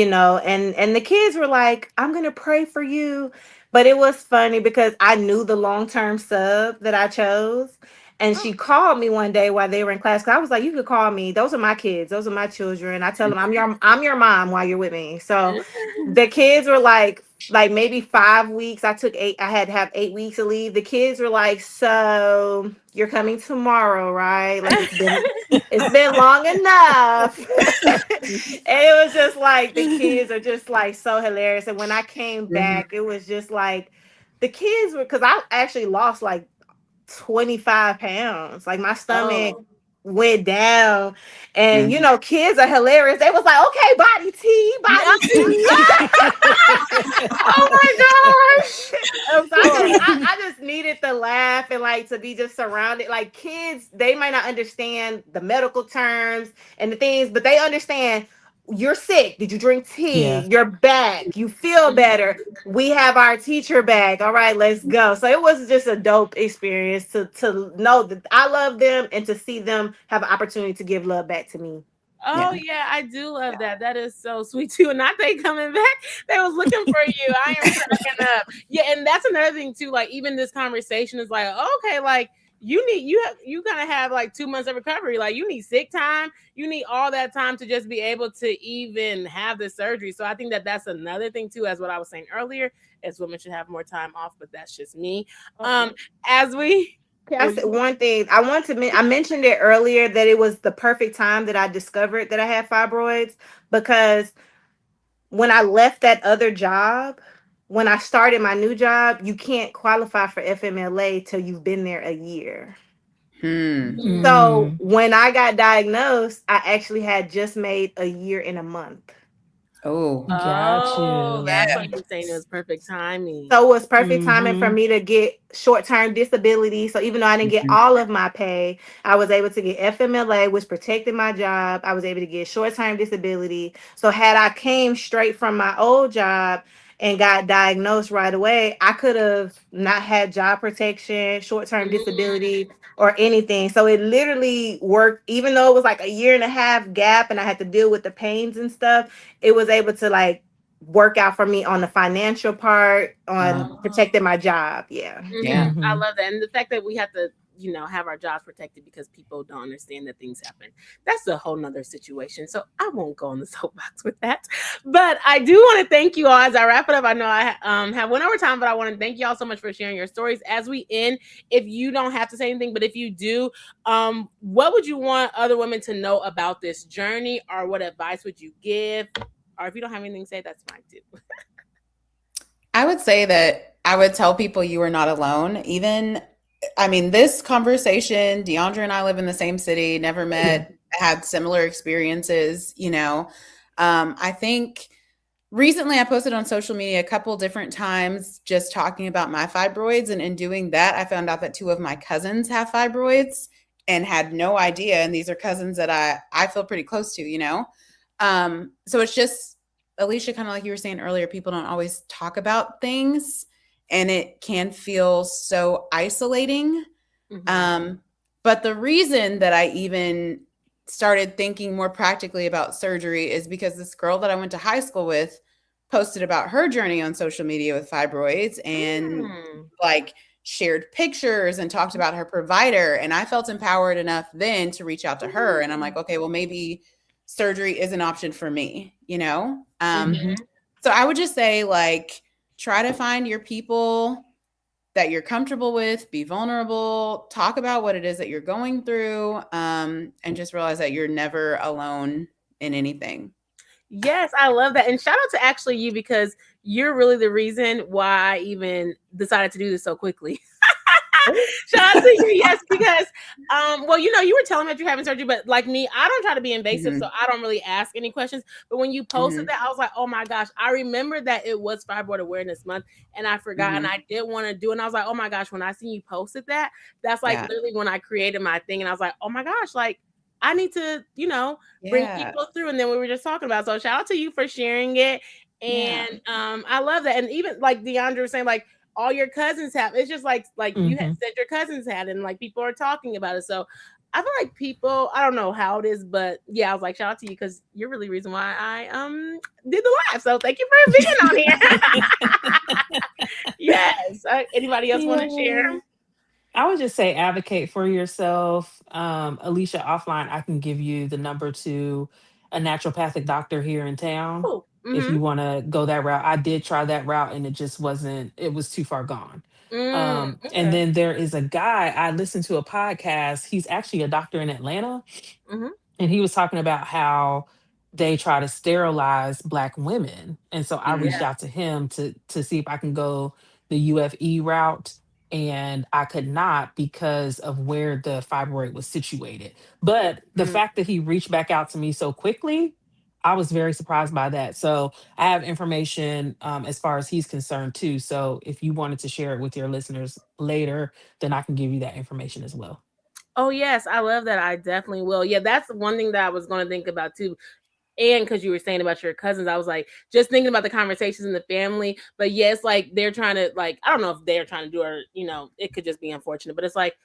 the kids were like, I'm gonna pray for you. But it was funny because I knew the long-term sub that I chose. And Oh. she called me one day while they were in class. 'Cause I was like, you could call me. Those are my kids. Those are my children. I tell them I'm your mom while you're with me. So the kids were like maybe 5 weeks. I had to have 8 weeks of leave. The kids were like, so you're coming tomorrow, right? Like it's been long enough. And it was just like the kids are just like so hilarious. And when I came Mhm. back, it was just like the kids were, because I actually lost like 25 pounds. Like my stomach Oh. went down. And Mhm. kids are hilarious. They was like, okay, body tea, body tea. Oh my gosh. Of So I just course. I just needed to laugh and like to be just surrounded. Like kids, they might not understand the medical terms and the things, but they understand you're sick. Did you drink tea? Yeah. You're back. You feel Mhm. better. We have our teacher back. All right, let's go. So it was just a dope experience to know that I love them and to see them have an opportunity to give love back to me. Oh Yeah. yeah, I do love that. That is so sweet too. Not they coming back. They was looking for you. I am cracking up. Yeah, and that's another thing too. Like even this conversation is like, okay, like you gonna have like 2 months of recovery. Like you need sick time. You need all that time to just be able to even have the surgery. So I think that that's another thing too, as what I was saying earlier, is women should have more time off. But that's just me. Um, Okay. as we. Okay, I Oh, said one thing. I want to. I mentioned it earlier that it was the perfect time that I discovered that I had fibroids, because when I left that other job, when I started my new job, you can't qualify for FMLA till you've been there a year. Hmm. So Mm, when I got diagnosed, I actually had just made a year in a month. Oh. got oh, you. that's Yeah. why you're saying it was perfect timing. So it was perfect timing for Mm-hmm. me to get short-term disability. So even though I didn't get Mhm. all of my pay, I was able to get FMLA, which protected my job. I was able to get short-term disability. So had I came straight from my old job and got diagnosed right away, I could have not had job protection, short-term disability, or anything. So it literally worked, even though it was like a year and a half gap and I had to deal with the pains and stuff, it was able to like work out for me on the financial part, on Uh-huh. Oh. protecting my job. Yeah. Yeah. I Mm-hmm. love that, and the fact that we have to have our jobs protected because people don't understand that things happen. That's a whole nother situation. So I won't go on the soapbox with that. But I do want to thank you all as I wrap it up. I know I have went over time, but I want to thank you all so much for sharing your stories. As we end, if you don't have to say anything, but if you do, what would you want other women to know about this journey, or what advice would you give? Or if you don't have anything to say, that's fine too. I would say that I would tell people you are not alone. This conversation, Deandra and I live in the same city, never met, had similar experiences, I think recently I posted on social media a couple different times just talking about my fibroids. And in doing that, I found out that 2 of my cousins have fibroids and had no idea. And these are cousins that I feel pretty close to, So it's just, Alicia, kind of like you were saying earlier, people don't always talk about things and it can feel so isolating. Mm-hmm. But the reason that I even started thinking more practically about surgery is because this girl that I went to high school with posted about her journey on social media with fibroids and like shared pictures and talked about her provider. And I felt empowered enough then to reach out to her. And I'm like, okay, well, maybe surgery is an option for me, So I would just say, like, try to find your people that you're comfortable with, be vulnerable, talk about what it is that you're going through, and just realize that you're never alone in anything. Yes, I love that. And shout out to actually you, because you're really the reason why I even decided to do this so quickly. Shout out to you, yes, because you were telling me that you're having surgery, but like me, I don't try to be invasive, so I don't really ask any questions. But when you posted that, I was like, oh my gosh, I remember that it was Fibroid Awareness Month, and I forgot, and I did want to do it. And I was like, oh my gosh, when I seen you posted that, that's like literally when I created my thing, and I was like, oh my gosh, like I need to, bring people through. And then we were just talking about. So shout out to you for sharing it. And I love that. And even like Deandra was saying, like, all your cousins have. It's just like you had said your cousins had, and like people are talking about it. So I feel like people, I don't know how it is, but yeah, I was like, shout out to you, because you're really the reason why I did the live. So thank you for being on here. Yes. Anybody else want to share? I would just say advocate for yourself. Alicia, offline, I can give you the number to a naturopathic doctor here in town. Oh, If you want to go that route. I did try that route and it was too far gone. And okay. then there is a guy, I listened to a podcast. He's actually a doctor in Atlanta. And he was talking about how they try to sterilize Black women. And so I reached out to him to see if I can go the UFE route. And I could not because of where the fibroid was situated. But the fact that he reached back out to me so quickly, I was very surprised by that. So I have information as far as he's concerned too. So if you wanted to share it with your listeners later, then I can give you that information as well. Oh yes, I love that. I definitely will. Yeah, that's one thing that I was going to think about too. And because you were saying about your cousins, I was like just thinking about the conversations in the family. But yes, like they're trying to, like, I don't know if they're trying to do, or it could just be unfortunate. But it's like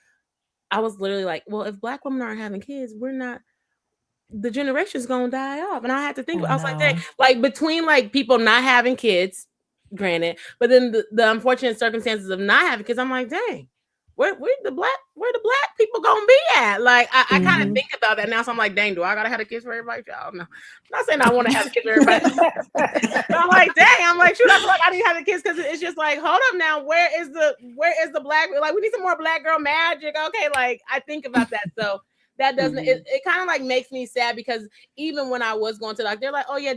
I was literally like, well, if Black women aren't having kids, the generation's gonna die off. And I had to think, I was like, dang, like between like people not having kids, granted, but then the unfortunate circumstances of not having kids, I'm like, dang, where the black people gonna be at? Like I kind of think about that now. So I'm like, dang, do I gotta have a kids for everybody? Y'all know. I'm not saying I want to have kids for everybody. But I'm like, dang, I'm like, shoot, I feel like I need to have the kids, because it's just like, hold up now, where is the Black, like we need some more Black girl magic. Okay, like I think about that. So that doesn't, it kind of like makes me sad, because even when I was going to, like, they're like, oh yeah,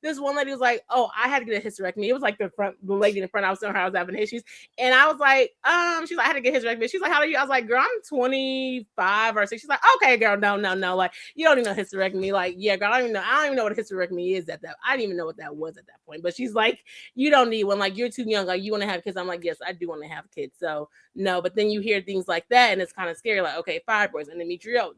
this one lady was like, oh, I had to get a hysterectomy. It was like the lady in the front, I was telling her I was having issues. And I was like, she's like, I had to get a hysterectomy. She's like, how old are you? I was like, girl, I'm 25 or 6. She's like, okay, girl, no. Like, you don't even know hysterectomy. Like, yeah, girl, I don't even know what a hysterectomy is at that. I didn't even know what that was at that point. But she's like, you don't need one. Like, you're too young. Like, you want to have kids. I'm like, yes, I do want to have kids. So no, but then you hear things like that, and it's kind of scary. Like, okay, fibroids, endometriosis,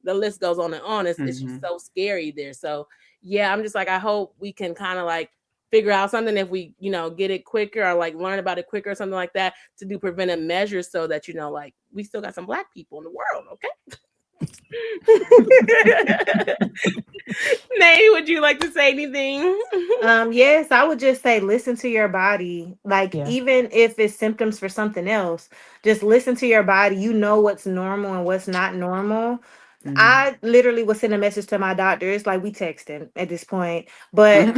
the list goes on and on. It's just so scary there. So yeah, I'm just like, I hope we can kind of like figure out something, if we, get it quicker, or like learn about it quicker or something like that, to do preventive measures, so that, like we still got some Black people in the world. Okay. Nay, would you like to say anything? Yes, I would just say listen to your body. Like, Yeah. even if it's symptoms for something else, just listen to your body. You know what's normal and what's not normal. Mhm. I literally was sending a message to my doctor. It's like we texting at this point. But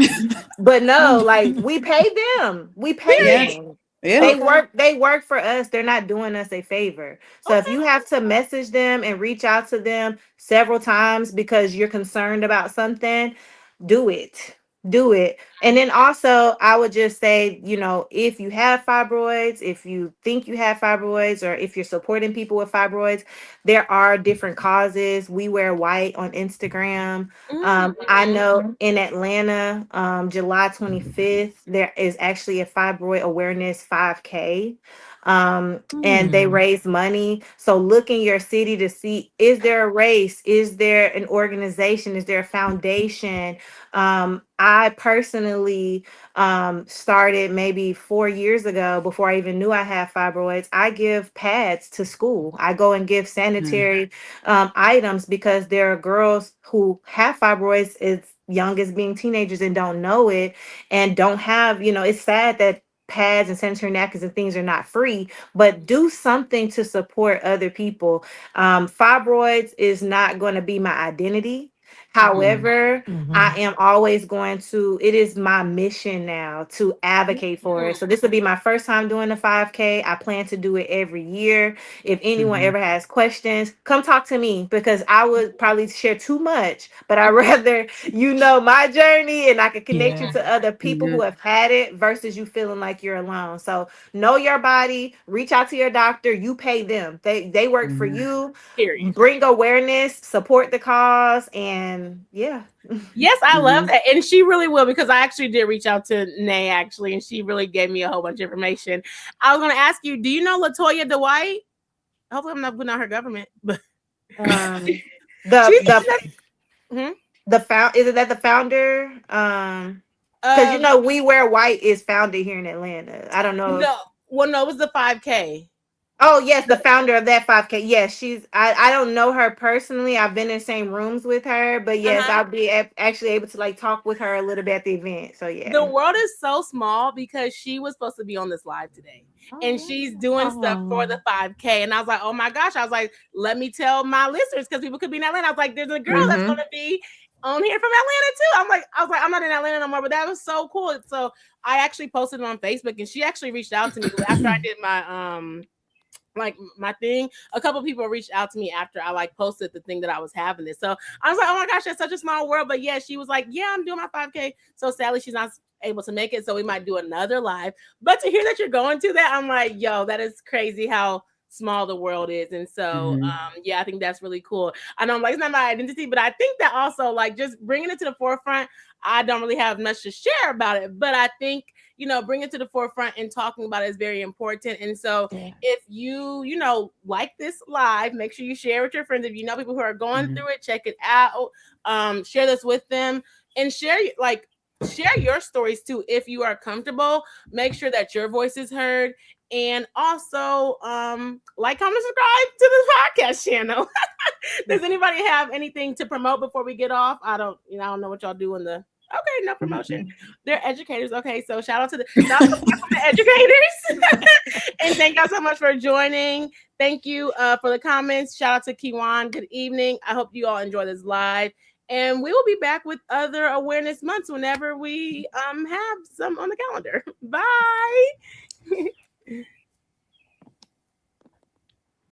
no, like we pay them. We pay Yes. Period. them. Yeah. They work for us. They're not doing us a favor. So if you Okay. have to message them and reach out to them several times because you're concerned about something, do it. Do it. And then also, I would just say, if you have fibroids, if you think you have fibroids, or if you're supporting people with fibroids, there are different causes. We wear white on Instagram. I Mhm. know in Atlanta, July 25th, there is actually a fibroid awareness 5K. And they Mm. raise money. So look in your city to see, is there a race? Is there an organization? Is there a foundation? I personally started maybe 4 years ago, before I even knew I had fibroids. I give pads to school. I go and give Mhm. sanitary items, because there are girls who have fibroids as young as being teenagers and don't know it, and don't have, it's sad that pads and sanitary napkins and things are not free, but do something to support other people. Fibroids is not going to be my identity. Mm. However, I Mhm. am always going to, it is my mission now to advocate for it. So this will be my first time doing the 5K. I plan to do it every year. If anyone Mhm. ever has questions, come talk to me, because I would probably share too much, but I rather my journey, and I can connect you Yeah. to other people who Mhm. have had it, versus you feeling like you're alone. So know your body, reach out to your doctor, you pay them. They work for Mhm. you. Period. Bring awareness, support the cause, and yeah. Yes, I love Mhm. that. And she really will, because I actually did reach out to Nay actually, and she really gave me a whole bunch of information. I was gonna ask you, do you know Latoya Dwight? Hopefully I'm not putting out her government, but um she the isn't that hmm? isn't that the founder? Because Of We Wear White is founded here in Atlanta. I don't know if. no, well, no, it was the 5K. Oh yes, the founder of that 5K. Yes, I don't know her personally. I've been in the same rooms with her, but yes, Uh-huh. I'll be actually able to like talk with her a little bit at the event. So The yeah. world is so small, because she was supposed to be on this live today, and Oh, she's doing stuff for Oh. the 5K. And I was like, oh my gosh, I was like, let me tell my listeners, because people could be in Atlanta. I was like, there's a girl that's going Mhm. to be on here from Atlanta too. I was like, I'm not in Atlanta no more, but that was so cool. So I actually posted it on Facebook, and she actually reached out to me after I did my thing. A couple people reached out to me after I like posted the thing that I was having this. So I was like, oh my gosh, that's such a small world. But yeah, she was like, yeah, I'm doing my 5K. So sadly, she's not able to make it. So we might do another live. But to hear that you're going to that, I'm like, yo, that is crazy how small the world is. And so Mhm. yeah, I think that's really cool. I know I'm like, it's not my identity, but I think that also like just bringing it to the forefront, I don't really have much to share about it, but I think bring it to the forefront and talking about it is very important. And so Yeah. if like this live, make sure you share with your friends. If you know people who are going Mhm. through it, check it out. Share this with them, and share your stories too. If you are comfortable, make sure that your voice is heard. And also like, comment, subscribe to the podcast channel. Does anybody have anything to promote before we get off? I don't know what y'all do in the okay, no promotion. Mhm. They're educators. Okay, so shout out to the educators. And thank y'all so much for joining. Thank you for the comments. Shout out to Kiwan. Good evening. I hope you all enjoy this live. And we will be back with other awareness months whenever we have some on the calendar. Bye.